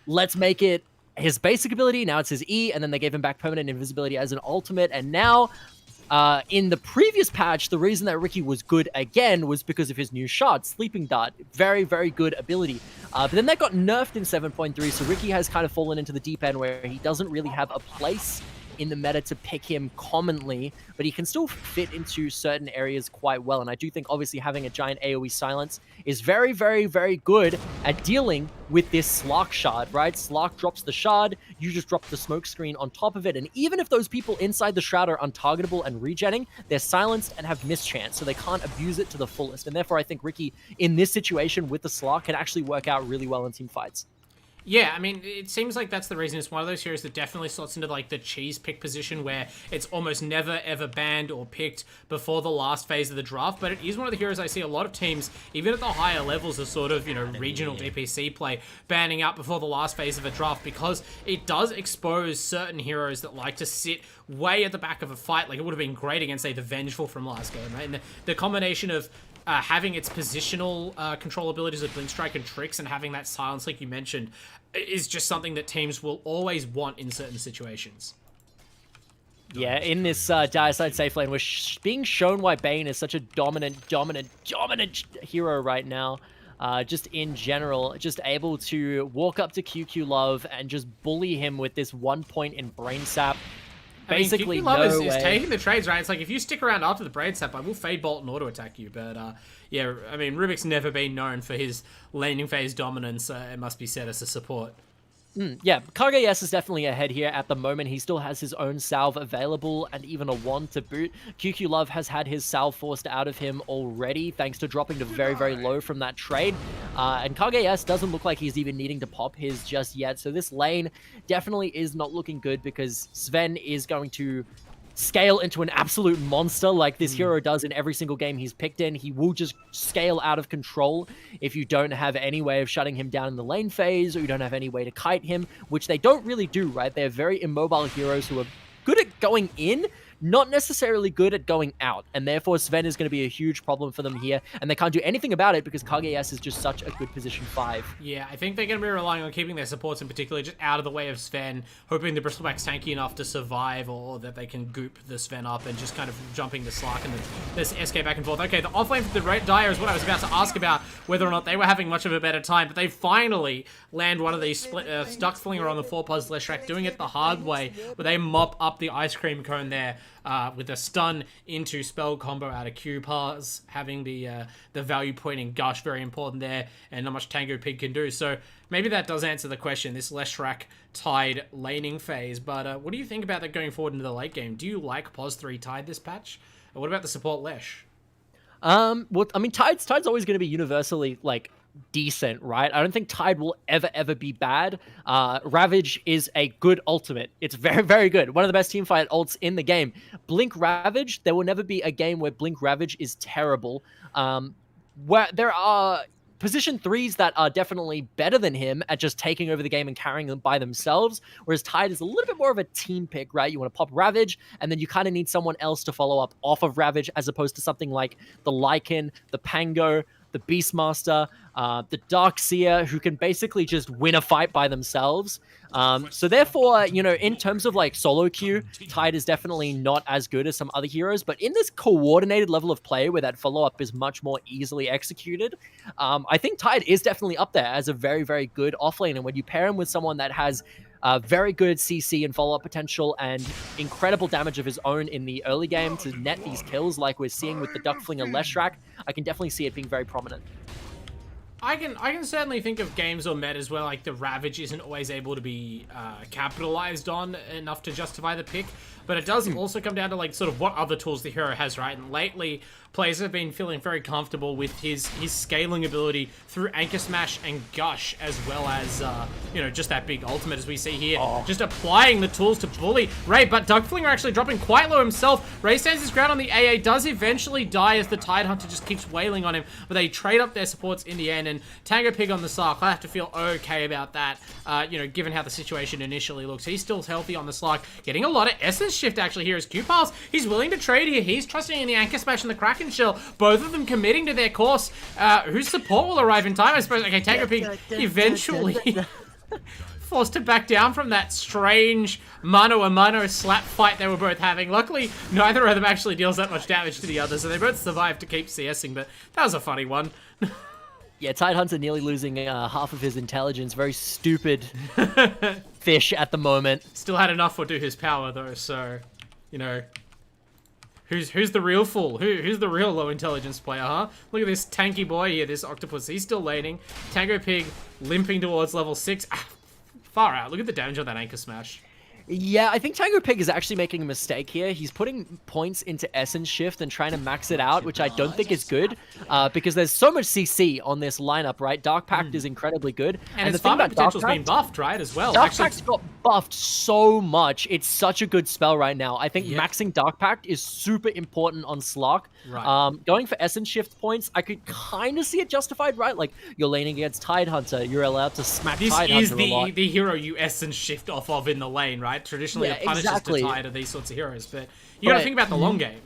Speaker 2: Let's make it his basic ability. Now it's his E, and then they gave him back permanent invisibility as an ultimate. And now, in the previous patch, the reason that Ricky was good again was because of his new shot, Sleeping Dart. Very, very good ability. But then that got nerfed in 7.3, so Ricky has kind of fallen into the deep end where he doesn't really have a place in the meta to pick him commonly, but he can still fit into certain areas quite well. And I do think obviously having a giant AoE silence is very, very, very good at dealing with this Slark shard, right? Slark drops the shard, you just drop the smoke screen on top of it. And even if those people inside the shroud are untargetable and regenning, they're silenced and have mischance, so they can't abuse it to the fullest. And therefore I think Ricky in this situation with the Slark can actually work out really well in team fights.
Speaker 1: Yeah, I mean, it seems like that's the reason. It's one of those heroes that definitely slots into, like, the cheese pick position where it's almost never, ever banned or picked before the last phase of the draft, but it is one of the heroes I see a lot of teams, even at the higher levels of sort of, regional DPC play, banning out before the last phase of a draft because it does expose certain heroes that like to sit way at the back of a fight. Like, it would have been great against, say, the Vengeful from last game, right? And the combination of having its positional control abilities with Blink Strike and Tricks and having that silence, like you mentioned, is just something that teams will always want in certain situations.
Speaker 2: Yeah, in this dire side safe lane, we're being shown why Bane is such a dominant hero right now. Just in general, just able to walk up to QQ Love and just bully him with this 1 point in Brain Sap. Basically,
Speaker 1: QQ Love is taking the trades, right? It's like, if you stick around after the Brain Sap, I will Fade Bolt and auto-attack you. But, yeah, I mean, Rubik's never been known for his laning phase dominance, it must be said, as a support.
Speaker 2: Yeah, Kadius is definitely ahead here at the moment. He still has his own salve available and even a wand to boot. QQ Love has had his salve forced out of him already, thanks to dropping to very, very low from that trade. And Kadius doesn't look like he's even needing to pop his just yet. So this lane definitely is not looking good because Sven is going to scale into an absolute monster like this hero does in every single game he's picked in. He will just scale out of control if you don't have any way of shutting him down in the lane phase or you don't have any way to kite him, which they don't really do, right? They're very immobile heroes who are good at going in, not necessarily good at going out, and therefore Sven is going to be a huge problem for them here, and they can't do anything about it because Kadius is just such a good position 5.
Speaker 1: Yeah, I think they're going to be relying on keeping their supports in particular just out of the way of Sven, hoping the Bristleback's tanky enough to survive or that they can goop the Sven up and just kind of jumping the Slark and this SK back and forth. Okay, the offlane for the Dire is what I was about to ask about, whether or not they were having much of a better time, but they finally land one of these Duck Slinger on the 4-pos Leshrac, doing it the hard way, where they mop up the ice cream cone there. With a stun into spell combo out of Q-Pars, having the value point in Gush, very important there, and not much Tango Pig can do. So maybe that does answer the question, this Leshrac Tide laning phase. But what do you think about that going forward into the late game? Do you like Pos 3 Tide this patch? Or what about the support Lesh?
Speaker 2: Well, I mean, Tide's always going to be universally, like, decent, right? I don't think Tide will ever be bad. Ravage is a good ultimate. It's very, very good. One of the best teamfight ults in the game. Blink Ravage, there will never be a game where Blink Ravage is terrible. Where there are position 3s that are definitely better than him at just taking over the game and carrying them by themselves, whereas Tide is a little bit more of a team pick, right? You want to pop Ravage, and then you kind of need someone else to follow up off of Ravage, as opposed to something like the Lycan, the Pango, the Beastmaster, the Darkseer, who can basically just win a fight by themselves. So therefore, in terms of like solo queue, Tide is definitely not as good as some other heroes, but in this coordinated level of play where that follow-up is much more easily executed, I think Tide is definitely up there as a very, very good offlane. And when you pair him with someone that has Very good CC and follow-up potential, and incredible damage of his own in the early game to net these kills like we're seeing with the Duckflinger Leshrac. I can definitely see it being very prominent.
Speaker 1: I can certainly think of games or metas where like the Ravage isn't always able to be capitalized on enough to justify the pick, but it does also come down to like sort of what other tools the hero has, right? And lately, players have been feeling very comfortable with his scaling ability through Anchor Smash and Gush, as well as you know, just that big ultimate as we see here, just applying the tools to bully Ray. But Duckflinger actually dropping quite low himself. Ray stands his ground on the AA, does eventually die as the Tidehunter just keeps wailing on him, but they trade up their supports in the end. And Tango Pig on the Slark, I have to feel okay about that, you know, given how the situation initially looks. He's still healthy on the Slark, getting a lot of essence shift actually here as Q-Piles. He's willing to trade here. He's trusting in the Anchor Smash and the Kraken Shell, both of them committing to their course. Whose support will arrive in time, I suppose. Okay, Tango Pig eventually forced to back down from that strange mano-a-mano slap fight they were both having. Luckily, neither of them actually deals that much damage to the other, so they both survived to keep CSing, but that was a funny one.
Speaker 2: Yeah, Tidehunter nearly losing half of his intelligence. Very stupid fish at the moment.
Speaker 1: Still had enough to do his power, though, so, you know, who's the real fool? Who's the real low intelligence player, huh? Look at this tanky boy here, this octopus. He's still laning. Tango Pig limping towards level 6. Far out. Look at the damage on that Anchor Smash.
Speaker 2: Yeah, I think Tango Pig is actually making a mistake here. He's putting points into Essence Shift and trying to max it out, which I don't think is good, because there's so much CC on this lineup, right? Dark Pact is incredibly good.
Speaker 1: And the thing about potential's been buffed, right, as well.
Speaker 2: Dark Pact's got buffed so much. It's such a good spell right now. I think maxing Dark Pact is super important on Slark.
Speaker 1: Right.
Speaker 2: Going for Essence Shift points, I could kind of see it justified, right? Like, you're laning against Tidehunter, you're allowed to smack Tidehunter a lot.
Speaker 1: This is the hero you Essence Shift off of in the lane, right? Traditionally, it punishes the Tide of these sorts of heroes, but you gotta think about the long game.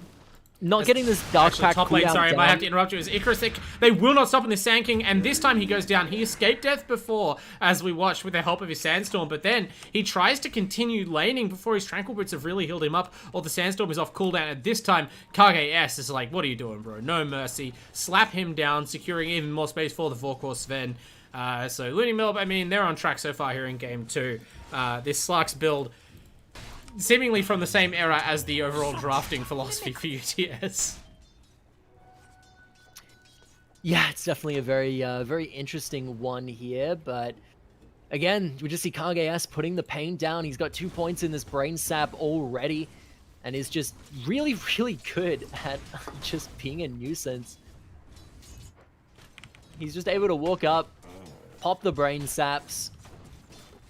Speaker 2: Not getting this Dark Pact
Speaker 1: top lane, sorry, I might have to interrupt you. Is Icarus. They will not stop in this Sand King, and this time he goes down. He escaped death before, as we watched, with the help of his Sandstorm, but then he tries to continue laning before his Tranquil Boots have really healed him up, or the Sandstorm is off cooldown, and this time, Kadius is like, what are you doing, bro? No mercy. Slap him down, securing even more space for the Vorkor Sven. So, LooneyMelb, I mean, they're on track so far here in Game 2. This Slark's build, seemingly from the same era as the overall drafting philosophy for UTS.
Speaker 2: Yeah, it's definitely a very interesting one here, but again, we just see Kadius putting the pain down. He's got 2 points in this Brain Sap already, and is just really, really good at just being a nuisance. He's just able to walk up, pop the Brain Saps,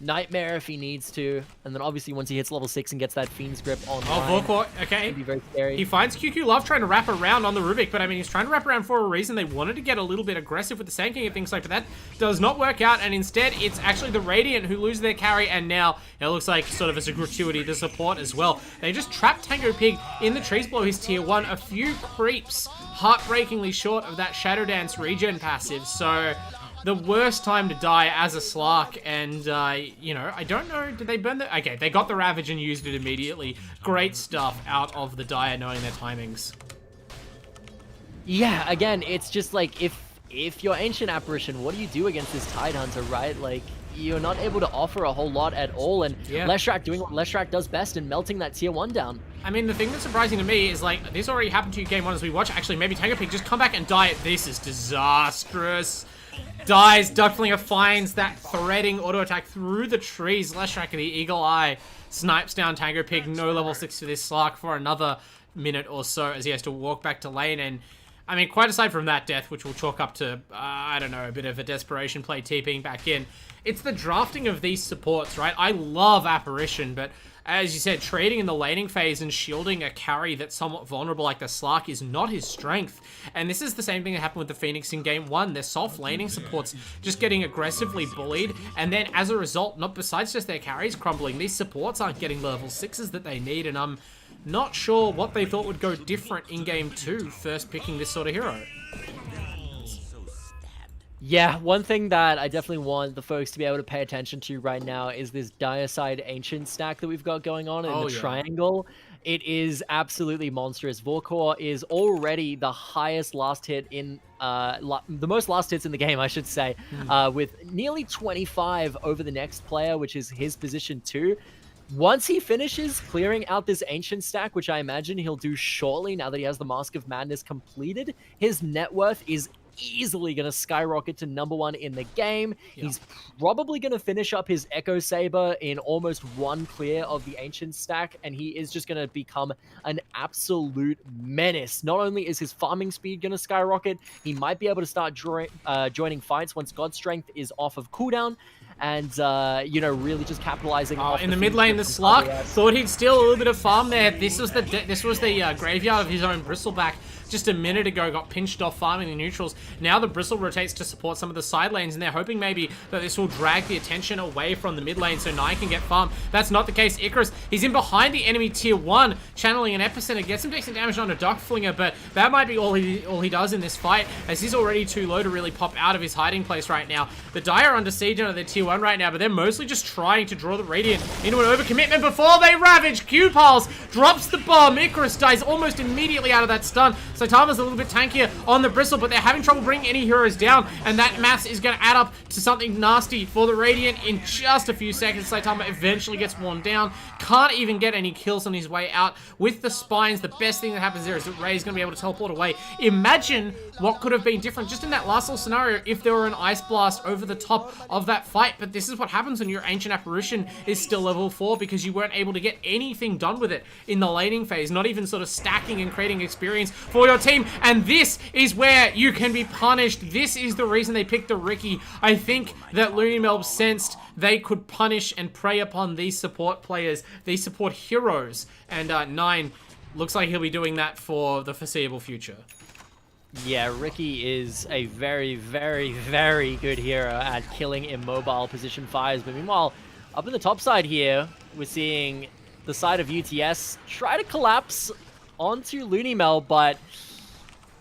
Speaker 2: Nightmare if he needs to, and then obviously once he hits level 6 and gets that Fiend's Grip online,
Speaker 1: Vorkor, okay.
Speaker 2: it'd be very scary.
Speaker 1: He finds QQ Love trying to wrap around on the Rubik, but I mean, he's trying to wrap around for a reason. They wanted to get a little bit aggressive with the Sand King and things like that. Does not work out, and instead, it's actually the Radiant who lose their carry, and now it looks like sort of as a gratuity to support as well. They just trapped Tango Pig in the trees below his tier 1. A few creeps heartbreakingly short of that Shadow Dance regen passive, so the worst time to die as a Slark, and, you know, I don't know, did they burn the... Okay, they got the Ravage and used it immediately. Great stuff out of the Dire, knowing their timings.
Speaker 2: Yeah, again, it's just like, if you're Ancient Apparition, what do you do against this Tidehunter, right? Like, you're not able to offer a whole lot at all, and Leshrac doing what Leshrac does best and melting that tier 1 down.
Speaker 1: I mean, the thing that's surprising to me is, like, this already happened to you game 1 as we watch. Actually, maybe Tango Pig just come back and die. This is disastrous. Dies, Duckflinger finds that threading auto attack through the trees. Leshrac, the Eagle Eye, snipes down Tango Pig. No level 6 for this Slark for another minute or so as he has to walk back to lane. And I mean, quite aside from that death, which we'll chalk up to, I don't know, a bit of a desperation play TPing back in, it's the drafting of these supports, right? I love Apparition, but as you said, trading in the laning phase and shielding a carry that's somewhat vulnerable like the Slark is not his strength. And this is the same thing that happened with the Phoenix in Game 1. Their soft laning supports just getting aggressively bullied, and then as a result, not besides just their carries crumbling, these supports aren't getting level 6s that they need, and I'm not sure what they thought would go different in Game 2, first picking this sort of hero.
Speaker 2: Yeah, one thing that I definitely want the folks to be able to pay attention to right now is this Dire Side Ancient stack that we've got going on in the triangle. It is absolutely monstrous. Vorkor is already the highest last hit in, the most last hits in the game, I should say, with nearly 25 over the next player, which is his position 2. Once he finishes clearing out this Ancient stack, which I imagine he'll do shortly now that he has the Mask of Madness completed, his net worth is easily going to skyrocket to #1 in the game. Yeah. He's probably going to finish up his Echo Saber in almost 1 clear of the Ancient stack, and he is just going to become an absolute menace. Not only is his farming speed going to skyrocket, he might be able to start joining fights once God Strength is off of cooldown, and, you know, really just capitalizing off
Speaker 1: in the mid lane, the Slug thought he'd steal a little bit of farm there. This was the graveyard of his own Bristleback. Just a minute ago, got pinched off farming the neutrals. Now the Bristle rotates to support some of the side lanes, and they're hoping maybe that this will drag the attention away from the mid lane so Nine can get farm. That's not the case. Icarus, he's in behind the enemy tier 1, channeling an Epicenter, gets some decent damage on a Duck Flinger, but that might be all he does in this fight, as he's already too low to really pop out of his hiding place right now. The Dire are under siege under their tier 1 right now, but they're mostly just trying to draw the Radiant into an overcommitment before they ravage. Q-Pulse drops the bomb. Icarus dies almost immediately out of that stun. Saitama's a little bit tankier on the Bristle, but they're having trouble bringing any heroes down, and that maths is going to add up to something nasty for the Radiant in just a few seconds. Saitama eventually gets worn down, can't even get any kills on his way out. With the spines, the best thing that happens there is that Ray's going to be able to teleport away. Imagine what could have been different just in that last little scenario if there were an Ice Blast over the top of that fight, but this is what happens when your Ancient Apparition is still level 4, because you weren't able to get anything done with it in the laning phase, not even sort of stacking and creating experience for your team. And this is where you can be punished. This is the reason they picked the Riki. I think that LooneyMelb sensed they could punish and prey upon these support players, these support heroes. And Nine looks like he'll be doing that for the foreseeable future.
Speaker 2: Yeah, Riki is a very, very, very good hero at killing immobile position fires. But meanwhile, up in the top side here, we're seeing the side of UTS try to collapse onto LooneyMelb, but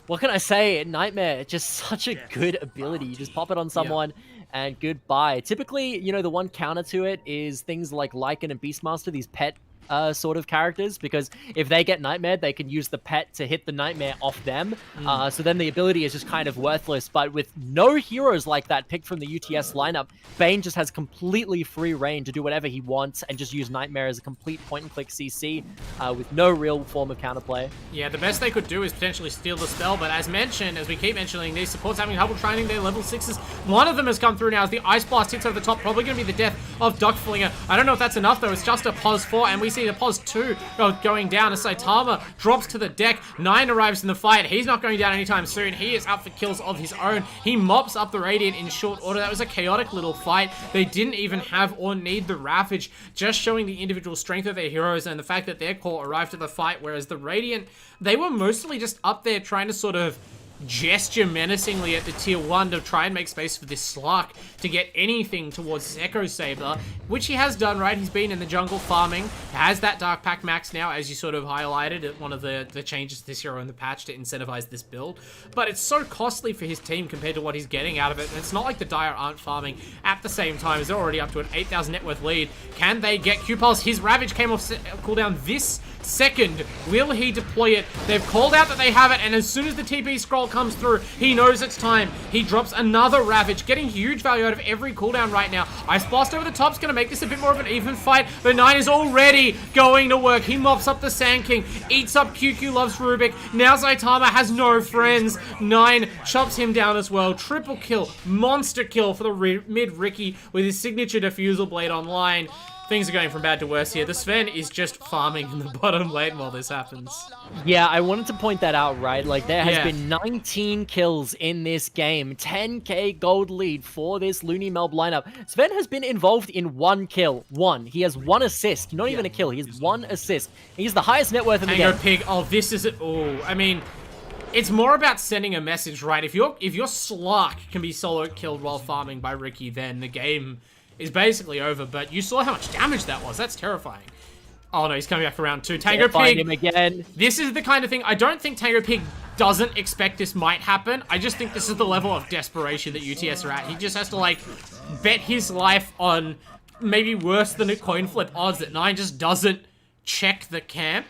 Speaker 2: what can I say? Nightmare, just such a good ability. You just pop it on someone and goodbye. Typically, you know, the one counter to it is things like Lycan and Beastmaster, these pet sort of characters, because if they get Nightmare, they can use the pet to hit the Nightmare off them. So then the ability is just kind of worthless. But with no heroes like that picked from the UTS lineup, Bane just has completely free reign to do whatever he wants and just use Nightmare as a complete point-and-click CC with no real form of counterplay. Yeah, the best they could do is potentially steal the spell, but as mentioned, as we keep mentioning, these supports having trouble training their level 6s. One of them has come through now as the Ice Blast hits over the top, probably going to be the death of Duck Flinger. I don't know if that's enough, though. It's just a pos 4, and we see the pos 2 going down as Saitama drops to the deck. Nine arrives in the fight. He's not going down anytime soon. He is up for kills of his own. He mops up the Radiant in short order. That was a chaotic little fight. They didn't even have or need the Ravage, just showing the individual strength of their heroes and the fact that their core arrived at the fight, whereas the Radiant, they were mostly just up there trying to sort of gesture menacingly at the tier 1 to try and make space for this Slark to get anything towards his Echo Saber, which he has done, right? He's been in the jungle farming, has that Dark Pack max now, as you sort of highlighted at one of the changes to this hero in the patch to incentivize this build, but it's so costly for his team compared to what he's getting out of it, and it's not like the Dire aren't farming at the same time, as they're already up to an 8,000 net worth lead. Can they get Q-Pulse? His Ravage came off cooldown this second. Will he deploy it? They've called out that they have it, and as soon as the TP scroll comes through, he knows it's time. He drops another Ravage, getting huge value out of every cooldown right now. Ice Blast over the top is going to make this a bit more of an even fight, but Nine is already going to work. He mops up the Sand King, eats up QQ Loves Rubik. Now Saitama has no friends. Nine chops him down as well. Triple kill, monster kill for the mid Riki with his signature Diffusal Blade online. Things are going from bad to worse here. The Sven is just farming in the bottom lane while this happens. Yeah, I wanted to point that out, right? Like, there has been 19 kills in this game. 10k gold lead for this LooneyMelb lineup. Sven has been involved in 1 kill. 1. He has 1 assist. Not even a kill. He has 1 assist. He's the highest net worth in the game.
Speaker 1: Tango Pig. Oh, this is it. Oh, I mean, it's more about sending a message, right? If your Slark can be solo killed while farming by Riki, then the game is basically over, but you saw how much damage that was. That's terrifying. Oh no, he's coming back for round 2. Tango Pig,
Speaker 2: him again.
Speaker 1: This is the kind of thing, I don't think Tango Pig doesn't expect this might happen. I just think this is the level of desperation that UTS are at. He just has to, like, bet his life on maybe worse than a coin flip odds that Nine just doesn't check the camp.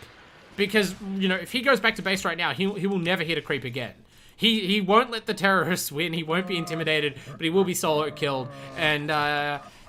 Speaker 1: because, you know, if he goes back to base right now, he will never hit a creep again. He won't let the terrorists win. He won't be intimidated, but he will be solo killed. And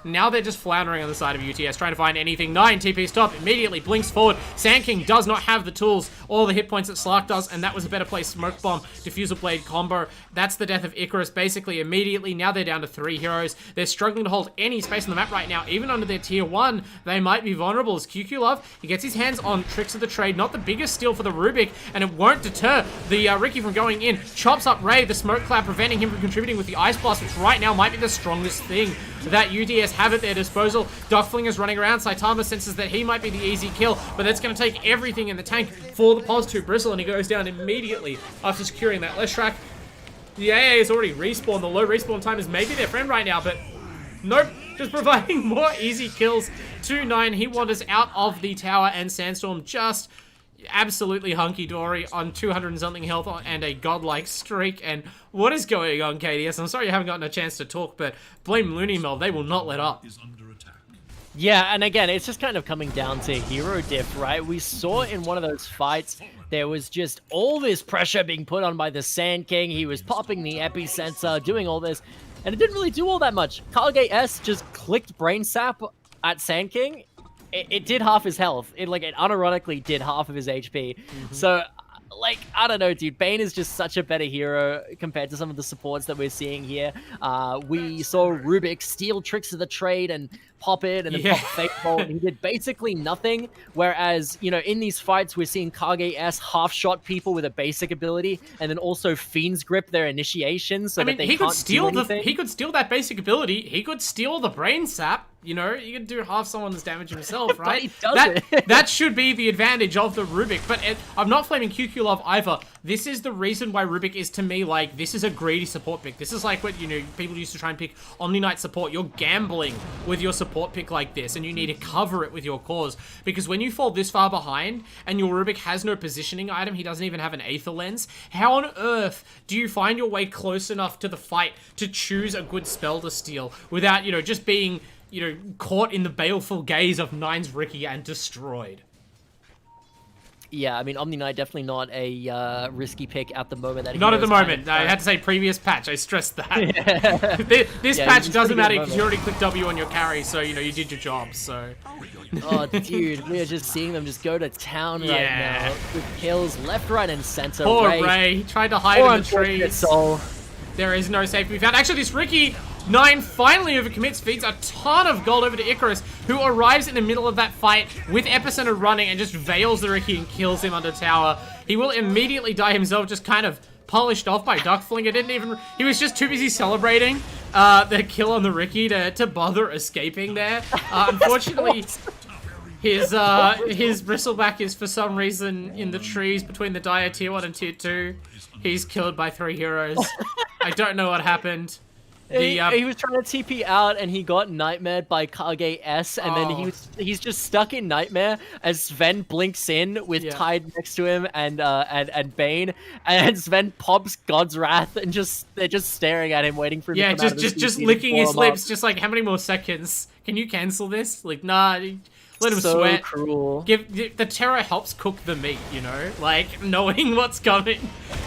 Speaker 1: now they're just floundering on the side of UTS, trying to find anything. 9 TP stop, immediately blinks forward. Sand King does not have the tools or the hit points that Slark does, and that was a better play. Smoke Bomb, Diffusal Blade combo. That's the death of Icarus, basically, immediately. Now they're down to 3 heroes. They're struggling to hold any space on the map right now. Even under their tier 1, they might be vulnerable. As QQ Love, he gets his hands on Tricks of the Trade. Not the biggest steal for the Rubik, and it won't deter the Riki from going in. Chops up Ray, the Smoke Cloud, preventing him from contributing with the Ice Blast, which right now might be the strongest thing that UTS have at their disposal. Duckflinger's running around. Saitama senses that he might be the easy kill, but that's going to take everything in the tank for the Pos 2 Bristle, and he goes down immediately after securing that Leshrac. The AA has already respawned. The low respawn time is maybe their friend right now, but nope. Just providing more easy kills to 9. He wanders out of the tower, and Sandstorm just absolutely hunky-dory on 200 and something health and a godlike streak. And what is going on, Kadius? I'm sorry you haven't gotten a chance to talk, but blame LooneyMelb. They will not let up.
Speaker 3: Is under attack.
Speaker 2: Yeah, and again, it's just kind of coming down to hero diff, right? We saw in one of those fights, there was just all this pressure being put on by the Sand King. He was popping the epicenter, doing all this, and it didn't really do all that much. Kage S just clicked Brain Sap at Sand King. It did half his health. It unironically did half of his HP. So, like, I don't know, dude. Bane is just such a better hero compared to some of the supports that we're seeing here. We saw Rubik steal Tricks of the Trade and pop it and then pop Fake Bolt, and he did basically nothing. Whereas, you know, in these fights, we're seeing Kage S half-shot people with a basic ability, and then also Fiend's Grip their initiation, so that they can't do anything.
Speaker 1: He could steal that basic ability. He could steal the Brain Sap. You know, you could do half someone's damage himself, right?
Speaker 2: But he doesn't.
Speaker 1: That should be the advantage of the Rubik. But I'm not flaming QQ Love either. This is the reason why Rubik is, to me, like, this is a greedy support pick. This is like what, you know, people used to try and pick Omni Knight support. You're gambling with your support pick like this, and you need to cover it with your cores. Because when you fall this far behind, and your Rubik has no positioning item, he doesn't even have an Aether Lens, how on earth do you find your way close enough to the fight to choose a good spell to steal without, you know, just being, you know, caught in the baleful gaze of 9's Riki and destroyed?
Speaker 2: Yeah, I mean, Omni Knight definitely not a risky pick at the moment.
Speaker 1: Not at the moment. I had to say previous patch. I stressed that. This patch doesn't matter because you already clicked W on your carry, so, you know, you did your job, so.
Speaker 2: Oh, dude, we are just seeing them just go to town right now. With kills left, right, and center.
Speaker 1: Poor Ray. He tried to hide in the trees.
Speaker 2: Soul.
Speaker 1: There is no safety we found. Actually, this Riki 9 finally overcommits, feeds a ton of gold over to Icarus, who arrives in the middle of that fight with Epicenter running and just veils the Riki and kills him under tower. He will immediately die himself, just kind of polished off by Duckflinger. He was just too busy celebrating the kill on the Riki to bother escaping there. Unfortunately, his Bristleback is for some reason in the trees between the Dire tier 1 and tier 2. He's killed by 3 heroes. I don't know what happened. He was trying to TP out and he got nightmared by Kage S, and then he's just stuck in nightmare as Sven blinks in with Tide next to him and Bane, and Sven pops God's Wrath and they're just staring at him waiting for him to come out of the just
Speaker 2: CC
Speaker 1: licking his lips,
Speaker 2: up.
Speaker 1: just like, how many more seconds? Can you cancel this? Like, nah. Let him sweat.
Speaker 2: Cruel.
Speaker 1: The terror helps cook the meat, you know, like knowing what's coming.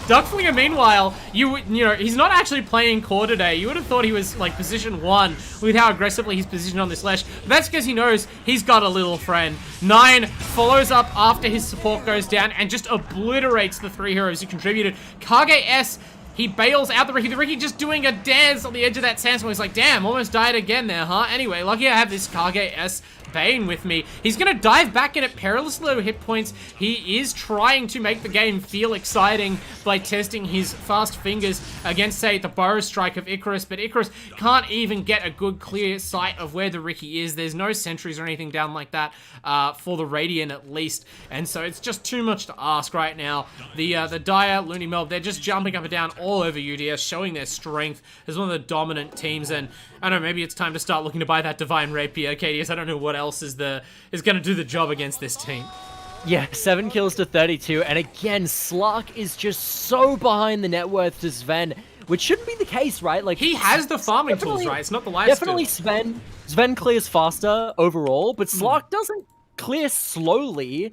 Speaker 1: Duckflinger, meanwhile, you know, he's not actually playing core today. You would have thought he was like position 1 with how aggressively he's positioned on this Lesh. But that's because he knows he's got a little friend. 9 follows up after his support goes down and just obliterates the 3 heroes who contributed. Kage S, he bails out the Riki. The Riki just doing a dance on the edge of that sandstorm. He's like, damn, almost died again there, huh? Anyway, lucky I have this Kage S Bane with me. He's gonna dive back in at perilous low hit points. He is trying to make the game feel exciting by testing his fast fingers against, say, the Burrow Strike of Icarus, but Icarus can't even get a good clear sight of where the Riki is. There's no sentries or anything down like that for the Radiant at least, and so it's just too much to ask right now. The Dire, LooneyMelb, they're just jumping up and down all over UDS, showing their strength as one of the dominant teams, and I don't know, maybe it's time to start looking to buy that Divine Rapier. Kadius, I don't know what else is going to do the job against this team.
Speaker 2: Yeah, 7 kills to 32, and again, Slark is just so behind the net worth to Sven, which shouldn't be the case, right? Like,
Speaker 1: he has the farming tools, right? It's not the life
Speaker 2: definitely Sven clears faster overall, but Slark doesn't clear slowly.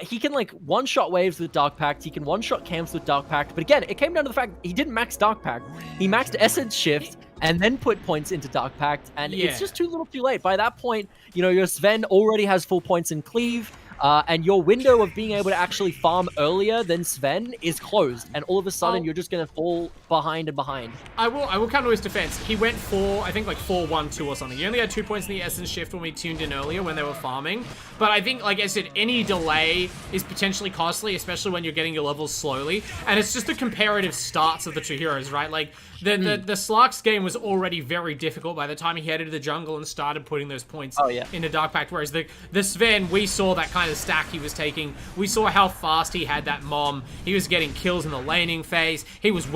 Speaker 2: He can like one-shot waves with Dark Pact. He can one-shot camps with Dark Pact. But again, it came down to the fact he didn't max Dark Pact. He maxed Essence Shift and then put points into Dark Pact, and it's just too little too late. By that point, you know, your Sven already has full points in Cleave, and your window of being able to actually farm earlier than Sven is closed, and all of a sudden you're just going to fall behind and behind.
Speaker 1: I will come to his defense. He went I think like 4-1-2 or something. He only had 2 points in the Essence Shift when we tuned in earlier when they were farming. But I think, like I said, any delay is potentially costly, especially when you're getting your levels slowly. And it's just the comparative starts of the two heroes, right? Like, the Slark's game was already very difficult by the time he headed to the jungle and started putting those points into Dark Pact. Whereas the Sven, we saw that kind of stack he was taking. We saw how fast he had that mom. He was getting kills in the laning phase. He was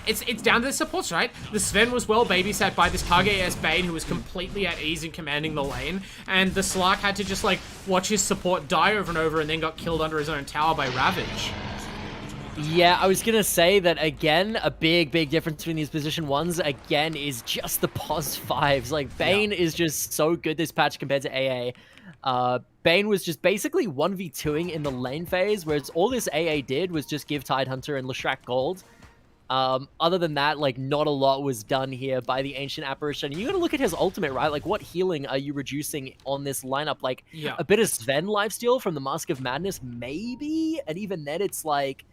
Speaker 1: it's down to the supports, right? The Sven was well babysat by this Kadius Bane who was completely at ease in commanding the lane. And the Slark had to just like watch his support die over and over and then got killed under his own tower by Ravage.
Speaker 2: Yeah, I was going to say that, again, a big difference between these position 1s, again, is just the pos 5s. Like, Bane is just so good this patch compared to AA. Bane was just basically 1v2ing in the lane phase, whereas all this AA did was just give Tidehunter and Leshrac gold. Other than that, like, not a lot was done here by the Ancient Apparition. You gotta look at his ultimate, right? Like, what healing are you reducing on this lineup? Like, a bit of Sven lifesteal from the Mask of Madness, maybe? And even then, it's like...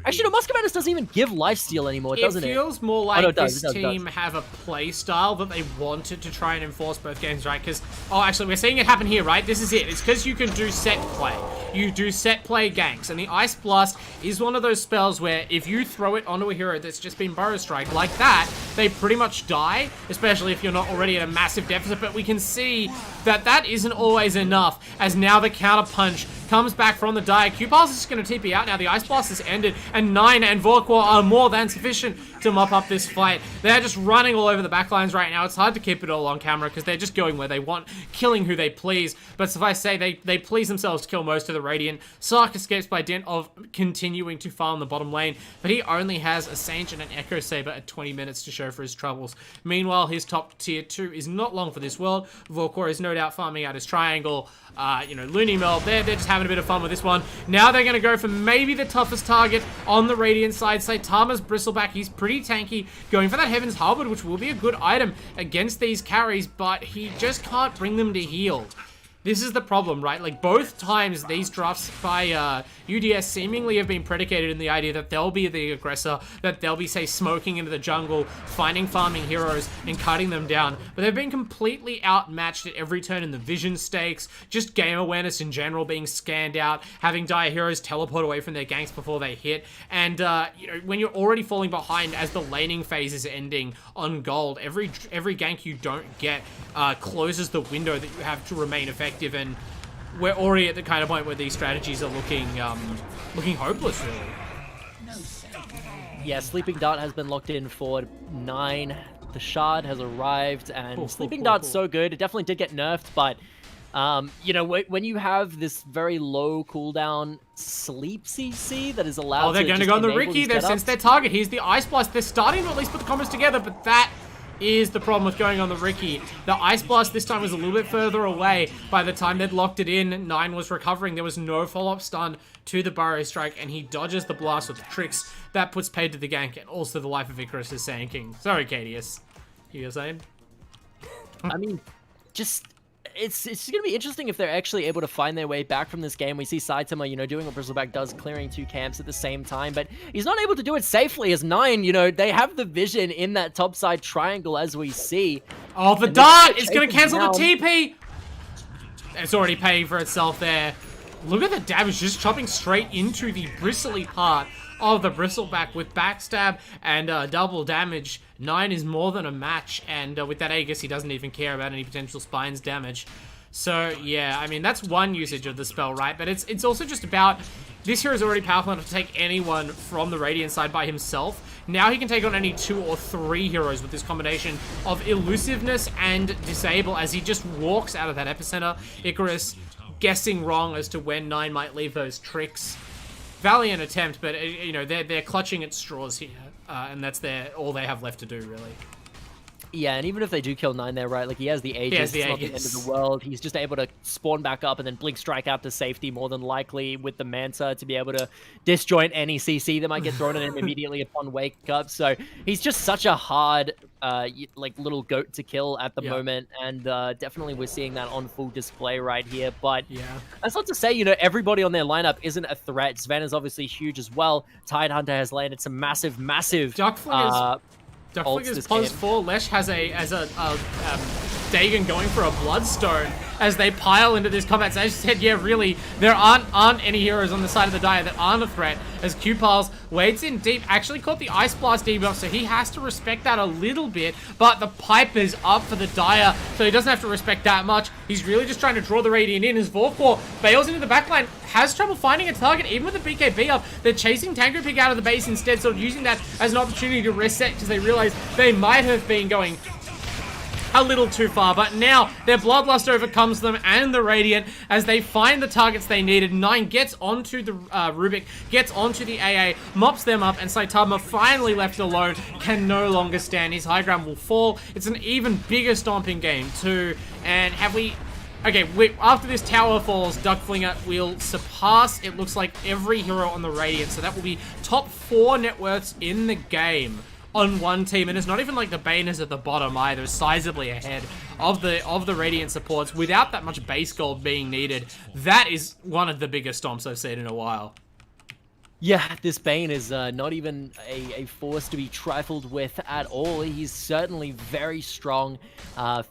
Speaker 2: Actually, no, Mask of Madness doesn't even give lifesteal anymore, doesn't it?
Speaker 1: It feels more like this team have a play style that they wanted to try and enforce both games, right? Because, actually, we're seeing it happen here, right? This is it. It's because you can do set play. You do set play ganks, and the Ice Blast is one of those spells where if you throw it onto a hero that's just been Burrow Strike like that, they pretty much die, especially if you're not already at a massive deficit. But we can see that that isn't always enough, as now the counter punch comes back from the die. Q-Pulse is just going to TP out now. The Ice Blast has ended, and Nine and Vorkor are more than sufficient to mop up this fight. They're just running all over the backlines right now. It's hard to keep it all on camera because they're just going where they want, killing who they please. But suffice to say, they please themselves to kill most of the Radiant. Sark escapes by dint of continuing to farm the bottom lane, but he only has a Sage and an Echo Saber at 20 minutes to show for his troubles. Meanwhile, his top tier 2 is not long for this world. Vorkor is no doubt farming out his triangle. You know, LooneyMelb, they're just having a bit of fun with this one. Now they're going to go for maybe the toughest target on the Radiant side. Saitama's Bristleback, he's pretty tanky, going for that Heaven's Harvard, which will be a good item against these carries, but he just can't bring them to heal. This is the problem, right? Like, both times these drafts by UDS seemingly have been predicated in the idea that they'll be the aggressor, that they'll be, say, smoking into the jungle, finding farming heroes, and cutting them down. But they've been completely outmatched at every turn in the vision stakes, just game awareness in general being scanned out, having dire heroes teleport away from their ganks before they hit. And, you know, when you're already falling behind as the laning phase is ending on gold, every gank you don't get closes the window that you have to remain effective. And we're already at the kind of point where these strategies are looking hopeless, really.
Speaker 2: Yeah, Sleeping Dart has been locked in for 9. The Shard has arrived, and Sleeping Dart's so good. It definitely did get nerfed, but you know, when you have this very low cooldown sleep CC that is allowed
Speaker 1: they're going to go on the Riki. They've sensed their target. Here's the Ice Blast. They're starting to at least put the combos together, but that is the problem with going on the Riki. The Ice Blast this time was a little bit further away. By the time they'd locked it in, Nine was recovering. There was no follow-up stun to the Burrow Strike, and he dodges the blast with the tricks. That puts paid to the gank, and also the life of Icarus is sinking. Sorry, Kadius. You were saying?
Speaker 2: I mean, just... It's going to be interesting if they're actually able to find their way back from this game. We see Saitama, you know, doing what Bristleback does, clearing 2 camps at the same time, but he's not able to do it safely as Nine, you know, they have the vision in that top side triangle as we see.
Speaker 1: Oh, the dart is going to cancel the TP! It's already paying for itself there. Look at the damage, just chopping straight into the bristly part of the Bristleback with backstab and double damage. Nine is more than a match, and with that Aegis, he doesn't even care about any potential Spines damage. So, yeah, I mean, that's one usage of the spell, right? But it's also just about, this hero is already powerful enough to take anyone from the Radiant side by himself. Now he can take on any 2 or 3 heroes with this combination of elusiveness and disable as he just walks out of that epicenter. Icarus guessing wrong as to when Nine might leave those tricks. Valiant attempt, but you know they're clutching at straws here, and that's all they have left to do, really.
Speaker 2: Yeah, and even if they do kill 9 there, right, like he has the Aegis, it's not the end of the world. He's just able to spawn back up and then blink strike out to safety more than likely with the Manta to be able to disjoint any CC that might get thrown at him immediately upon wake up. So he's just such a hard, like little goat to kill at the moment, and definitely we're seeing that on full display right here. But that's not to say, everybody on their lineup isn't a threat. Sven is obviously huge as well. Tidehunter has landed some massive
Speaker 1: Duckflinger's plus 4. Lesh has a Dagon going for a Bloodstone as they pile into this combat. So as you said, yeah, really, there aren't any heroes on the side of the Dire that aren't a threat, as Q-Piles wades in deep, actually caught the Ice Blast debuff, so he has to respect that a little bit, but the pipe is up for the Dire, so he doesn't have to respect that much. He's really just trying to draw the Radiant in as Vorkor bails into the backline, has trouble finding a target, even with the BKB up. They're chasing Tango Pig out of the base instead, sort of using that as an opportunity to reset, because they realize they might have been going a little too far, but now their Bloodlust overcomes them and the Radiant as they find the targets they needed. 9 gets onto the Rubik, gets onto the AA, mops them up, and Saitama, finally left alone, can no longer stand. His high ground will fall. It's an even bigger stomping game too, and after this tower falls, Duckflinger will surpass, it looks like, every hero on the Radiant, so that will be top 4 net worths in the game on one team, and it's not even like the Bane is at the bottom either, sizably ahead of the Radiant supports without that much base gold being needed. That is one of the biggest stomps I've seen in a while.
Speaker 2: Yeah, this Bane is not even a force to be trifled with at all. He's certainly very strong.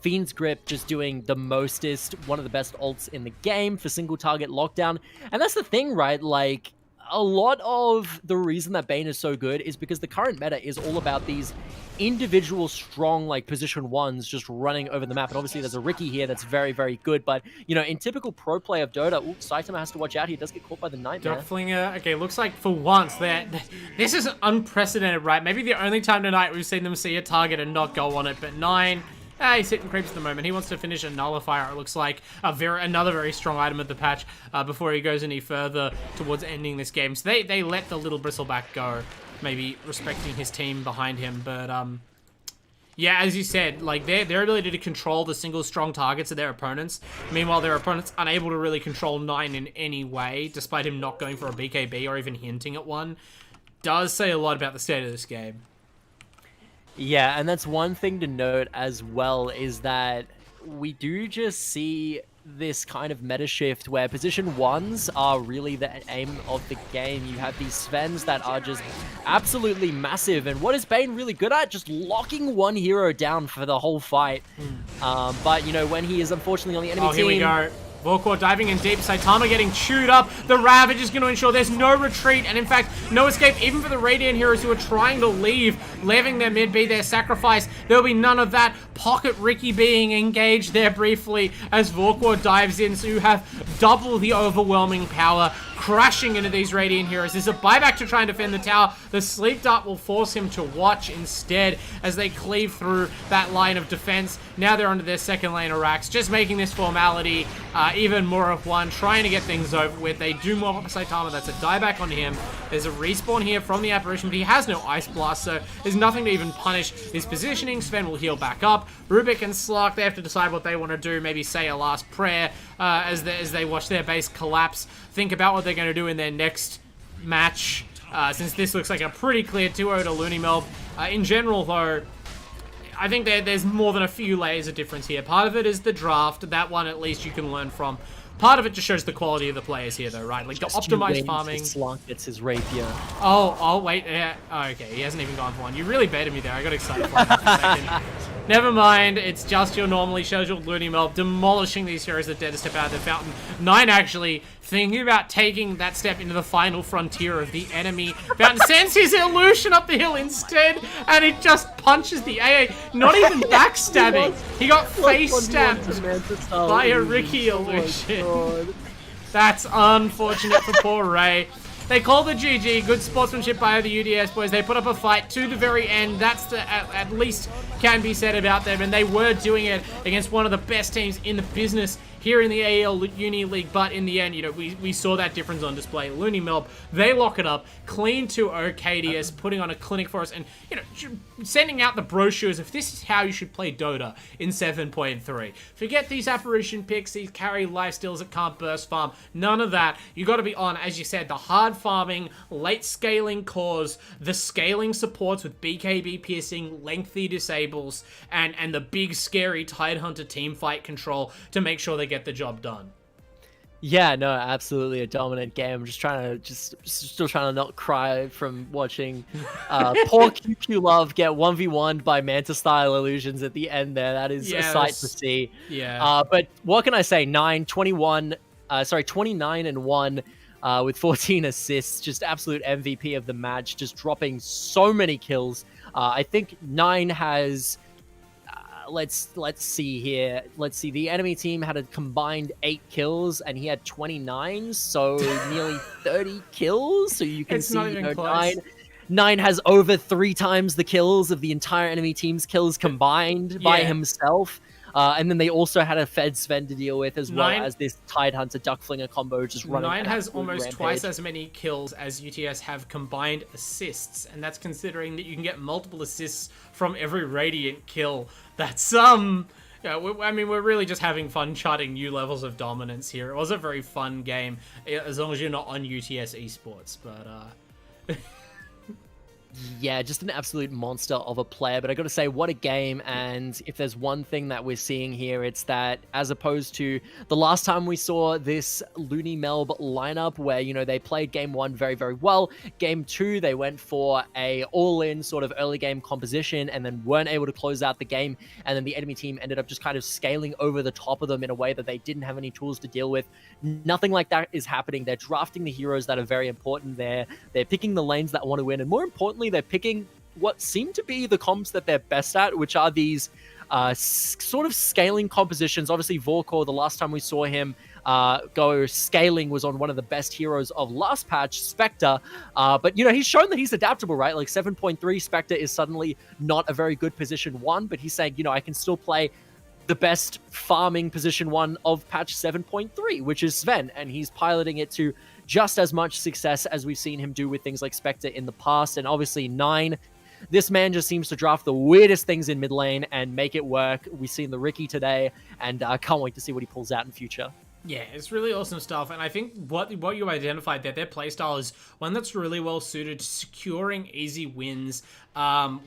Speaker 2: Fiend's Grip just doing the mostest, one of the best ults in the game for single target lockdown. And that's the thing, right? Like, a lot of the reason that Bane is so good is because the current meta is all about these individual strong, like, position ones just running over the map. And obviously there's a Riki here that's very, very good. But, in typical pro play of Dota, Saitama has to watch out. He does get caught by the Nightmare.
Speaker 1: Duckflinger, okay, looks like for once this is unprecedented, right? Maybe the only time tonight we've seen them see a target and not go on it, but 9... he's hitting creeps at the moment. He wants to finish a Nullifier, it looks like. Another very strong item of the patch before he goes any further towards ending this game. So they let the little Bristleback go, maybe respecting his team behind him. But, yeah, as you said, like, their ability to control the single strong targets of their opponents. Meanwhile, their opponents unable to really control 9 in any way, despite him not going for a BKB or even hinting at one, does say a lot about the state of this game.
Speaker 2: Yeah, and that's one thing to note as well, is that we do just see this kind of meta shift where position ones are really the aim of the game. You have these Svens that are just absolutely massive, and what is Bane really good at? Just locking one hero down for the whole fight. But, when he is unfortunately on the enemy team...
Speaker 1: here we go. Vorkor diving in deep, Saitama getting chewed up. The Ravage is going to ensure there's no retreat, and in fact, no escape even for the Radiant heroes who are trying to leave, leaving their mid be their sacrifice. There'll be none of that. Pocket Riki being engaged there briefly as Vorkor dives in, so you have double the overwhelming power crashing into these Radiant heroes. There's a buyback to try and defend the tower. The Sleep Dart will force him to watch instead as they cleave through that line of defense. Now they're onto their second lane of racks, just making this formality even more of one, trying to get things over with. They do more for Saitama. That's a dieback on him. There's a respawn here from the Apparition, but he has no Ice Blast, so there's nothing to even punish his positioning. Sven will heal back up. Rubik and Slark, they have to decide what they want to do, maybe say a last prayer as they watch their base collapse. Think about what they're going to do in their next match, since this looks like a pretty clear 2-0 to LooneyMelb. In general, though, I think there's more than a few layers of difference here. Part of it is the draft. That one, at least, you can learn from. Part of it just shows the quality of the players here, though, right? Like, the optimized farming.
Speaker 2: Slark gets his rapier.
Speaker 1: Oh, wait. Yeah. Oh, okay, he hasn't even gone for one. You really baited me there. I got excited for a second. Never mind, it's just your normally scheduled LooneyMelb demolishing these heroes that dare to step out of the fountain. 9 actually thinking about taking that step into the final frontier of the enemy. Fountain sends his illusion up the hill instead, and it just punches the AA. Not even backstabbing. He got face stabbed by a Riki illusion. That's unfortunate for poor Ray. They call the GG. Good sportsmanship by the UTS boys. They put up a fight to the very end. That's at least can be said about them. And they were doing it against one of the best teams in the business here in the AEL Uni League. But in the end, we saw that difference on display. LooneyMelb, they lock it up. Clean 2-0 Kadius, putting on a clinic for us. And, sending out the brochures if this is how you should play Dota in 7.3. Forget these apparition picks, these carry lifesteals that can't burst farm. None of that. You got to be on, as you said, the hard farming, late scaling cores, the scaling supports with BKB piercing, lengthy disables, and the big scary Tidehunter teamfight control to make sure they get the job done.
Speaker 2: Yeah, no, absolutely a dominant game. I'm still trying to not cry from watching poor QQ Love get 1v1'd by Manta style illusions at the end there. That is a sight to see.
Speaker 1: Yeah.
Speaker 2: But what can I say? 29 and 1 with 14 assists, just absolute MVP of the match, just dropping so many kills. I think 9 has let's see here. Let's see. The enemy team had a combined 8 kills, and he had 29, so nearly 30 kills. So you can
Speaker 1: It's
Speaker 2: see,
Speaker 1: not even close.
Speaker 2: 9 has over 3 times the kills of the entire enemy team's kills combined by himself. And then they also had a Fed Sven to deal with, as well as this Tidehunter Duckflinger combo just running.
Speaker 1: 9 has almost
Speaker 2: rampage.
Speaker 1: twice as many kills as UTS have combined assists, and that's considering that you can get multiple assists from every Radiant kill. That's yeah, I mean, we're really just having fun charting new levels of dominance here. It was a very fun game, as long as you're not on UTS Esports, but
Speaker 2: Yeah, just an absolute monster of a player. But I got to say, what a game. And if there's one thing that we're seeing here, it's that as opposed to the last time we saw this LooneyMelb lineup where, you know, they played game 1 very, very well. Game 2, they went for a all-in sort of early game composition and then weren't able to close out the game. And then the enemy team ended up just kind of scaling over the top of them in a way that they didn't have any tools to deal with. Nothing like that is happening. They're drafting the heroes that are very important there. They're picking the lanes that want to win. And more importantly, they're picking what seem to be the comps that they're best at, which are these sort of scaling compositions. Obviously, Vorkor, the last time we saw him go scaling was on one of the best heroes of last patch, Spectre. But, you know, he's shown that he's adaptable, right? Like 7.3 Spectre is suddenly not a very good position 1, but he's saying, you know, I can still play the best farming position 1 of patch 7.3, which is Sven, and he's piloting it to just as much success as we've seen him do with things like Spectre in the past. And obviously 9, this man just seems to draft the weirdest things in mid lane and make it work. We've seen the Ricky today, and can't wait to see what he pulls out in future.
Speaker 1: yeah, it's really awesome stuff, and I think what you identified there, their playstyle is one that's really well suited to securing easy wins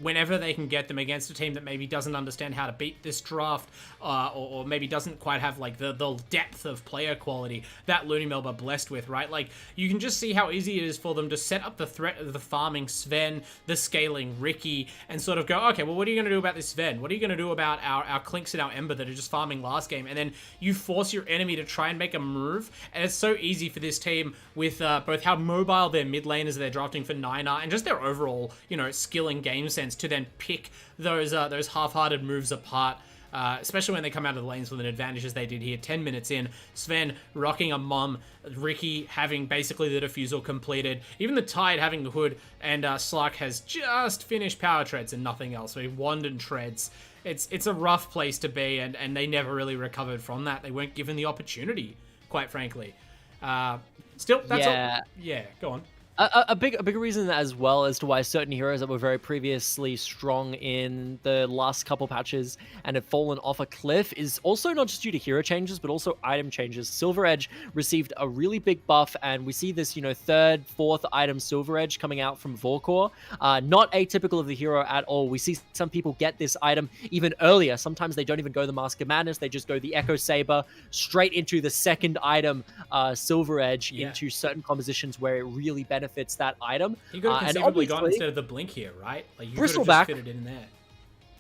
Speaker 1: whenever they can get them against a team that maybe doesn't understand how to beat this draft, or maybe doesn't quite have like the depth of player quality that LooneyMelb are blessed with, right? Like, you can just see how easy it is for them to set up the threat of the farming Sven, the scaling Ricky, and sort of go, okay, well, what are you going to do about this Sven? What are you going to do about our Clinks and our Ember that are just farming last game? And then you force your enemy to try and make a move, and it's so easy for this team with both how mobile their mid laners they're drafting for 9 are, and just their overall, you know, skill and game sense to then pick those half-hearted moves apart. Especially when they come out of the lanes with an advantage as they did here. 10 minutes in, Sven rocking a mum, Ricky having basically the defusal completed, even the Tide having the hood, and Slark has just finished power treads and nothing else. So he wand and treads. It's a rough place to be, and they never really recovered from that. They weren't given the opportunity, quite frankly. Still, that's all. Yeah, go on.
Speaker 2: A big reason as well as to why certain heroes that were very previously strong in the last couple patches and have fallen off a cliff is also not just due to hero changes, but also item changes. Silver Edge received a really big buff, and we see this, you know, 3rd, 4th item Silver Edge coming out from Vorkor. Not atypical of the hero at all. We see some people get this item even earlier. Sometimes they don't even go the Mask of Madness. They just go the Echo Saber straight into the 2nd item, Silver Edge, into certain compositions where it really benefits that item.
Speaker 1: You could have conceivably gone instead of the Blink here, right? Like, you could have just fitted in there.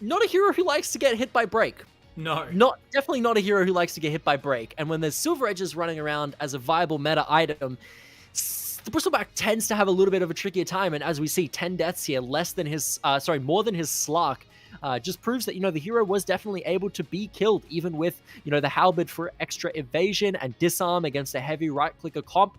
Speaker 2: Not a hero who likes to get hit by break.
Speaker 1: No.
Speaker 2: Definitely not a hero who likes to get hit by break. And when there's Silver Edges running around as a viable meta item, the Bristleback tends to have a little bit of a trickier time. And as we see, 10 deaths here, more than his Slark. Just proves that, you know, the hero was definitely able to be killed, even with, you know, the halberd for extra evasion and disarm against a heavy right-clicker comp.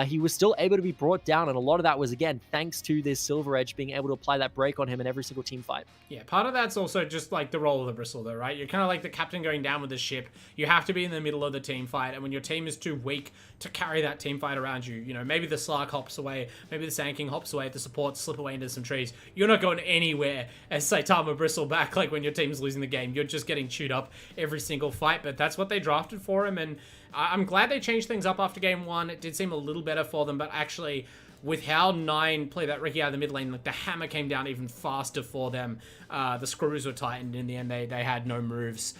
Speaker 2: he was still able to be brought down, and a lot of that was, again, thanks to this Silver Edge being able to apply that break on him in every single team fight.
Speaker 1: Yeah, part of that's also just like the roll of the bristle, though, right? You're kind of like the captain going down with the ship. You have to be in the middle of the team fight, and when your team is too weak to carry that team fight around you, you know, maybe the Slark hops away, maybe the Sand King hops away, the supports slip away into some trees. You're not going anywhere as Saitama bristle back like when your team's losing the game. You're just getting chewed up every single fight, but that's what they drafted for him, and I'm glad they changed things up after game 1. It did seem a little better for them, but actually, with how 9 played that Riki out of the mid lane, like the hammer came down even faster for them. The screws were tightened. In the end, they had no moves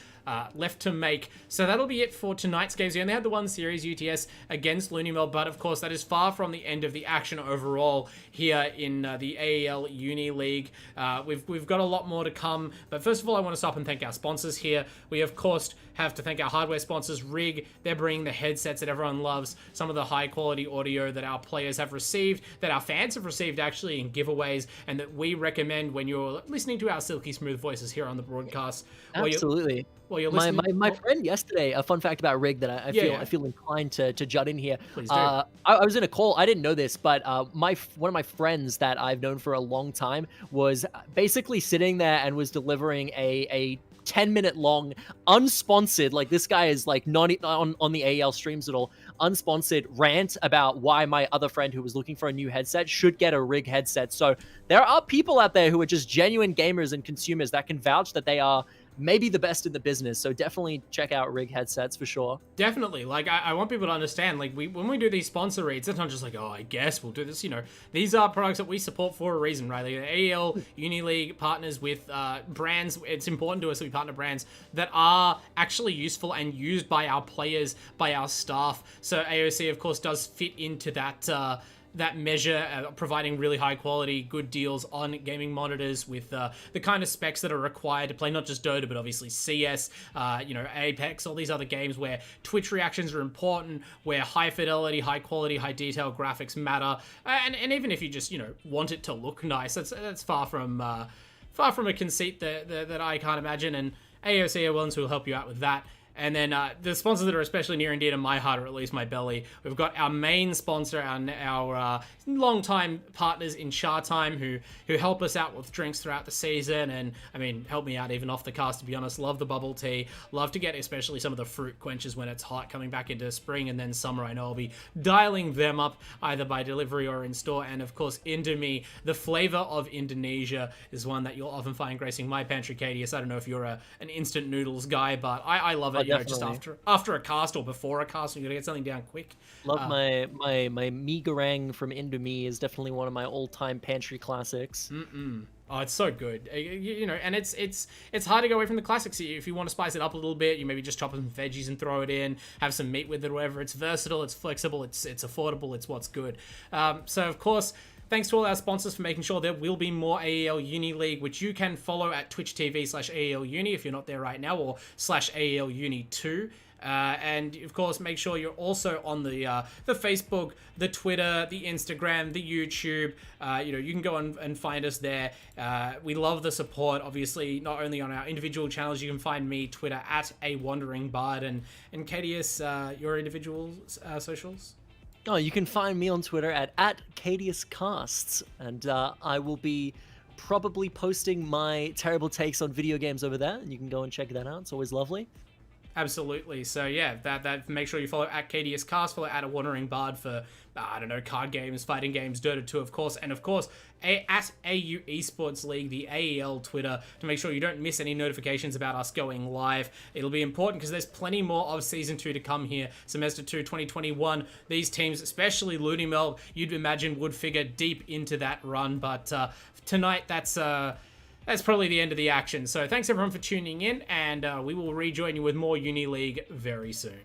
Speaker 1: left to make. So that'll be it for tonight's games. We only had the one series, UTS against LooneyMelb, but of course that is far from the end of the action overall here in the AEL Uni League. We've got a lot more to come, but first of all, I want to stop and thank our sponsors here. We of course have to thank our hardware sponsors, Rig. They're bringing the headsets that everyone loves, some of the high quality audio that our players have received, that our fans have received actually in giveaways, and that we recommend when you're listening to our silky smooth voices here on the broadcast.
Speaker 2: Absolutely.
Speaker 1: Well, you're listening.
Speaker 2: My friend yesterday, a fun fact about Rig that I feel inclined to jut in here.
Speaker 1: Please do.
Speaker 2: I was in a call. I didn't know this, but one of my friends that I've known for a long time was basically sitting there and was delivering a 10-minute long, unsponsored, like this guy is like not on the AEL streams at all, unsponsored rant about why my other friend who was looking for a new headset should get a Rig headset. So there are people out there who are just genuine gamers and consumers that can vouch that they are maybe the best in the business. So definitely check out Rig headsets for sure.
Speaker 1: Definitely. Like, I want people to understand, like, when we do these sponsor reads, it's not just like, oh, I guess we'll do this. You know, these are products that we support for a reason, right? Like, the AEL Uni League partners with brands. It's important to us that we partner brands that are actually useful and used by our players, by our staff. So AOC, of course, does fit into that measure, providing really high quality, good deals on gaming monitors with the kind of specs that are required to play not just Dota, but obviously CS, you know, Apex, all these other games where Twitch reactions are important, where high fidelity, high quality, high detail graphics matter, and even if you just, you know, want it to look nice, that's far from a conceit that I can't imagine, and AOC are ones who will help you out with that. And then the sponsors that are especially near and dear to my heart, or at least my belly, we've got our main sponsor, our long-time partners in Chatime, who help us out with drinks throughout the season, and, I mean, help me out even off the cast, to be honest. Love the bubble tea. Love to get especially some of the fruit quenches when it's hot, coming back into spring and then summer. I know I'll be dialing them up either by delivery or in store. And, of course, Indomie, the flavor of Indonesia, is one that you'll often find gracing my pantry, Kadius. I don't know if you're an instant noodles guy, but I love it. You know, just after a cast or before a cast, you're gonna get something down quick.
Speaker 2: Love my mee goreng from Indomie is definitely one of my all-time pantry classics.
Speaker 1: Oh, it's so good. You know, and it's hard to go away from the classics. If you want to spice it up a little bit, you maybe just chop some veggies and throw it in, have some meat with it or whatever. It's versatile, it's flexible, it's affordable, it's what's good. So, of course, thanks to all our sponsors for making sure there will be more AEL Uni League, which you can follow at Twitch TV/AEL Uni if you're not there right now, or /AEL Uni 2. And of course, make sure you're also on the Facebook, the Twitter, the Instagram, the YouTube. You know, you can go and find us there. We love the support. Obviously, not only on our individual channels, you can find me Twitter at @AWanderingBard, and Kadius, your individual socials.
Speaker 2: Oh, you can find me on Twitter at KadiusCasts, and I will be probably posting my terrible takes on video games over there, and you can go and check that out. It's always lovely.
Speaker 1: Absolutely. So yeah, that make sure you follow at KadiusCast, follow at @AWanderingBard for I don't know, card games, fighting games, Dota 2, of course, and of course at AU Esports League, the AEL Twitter, to make sure you don't miss any notifications about us going live. It'll be important because there's plenty more of Season 2 to come here. Semester 2, 2021. These teams, especially LooneyMelb, you'd imagine would figure deep into that run, but tonight that's probably the end of the action. So thanks everyone for tuning in, and we will rejoin you with more Uni League very soon.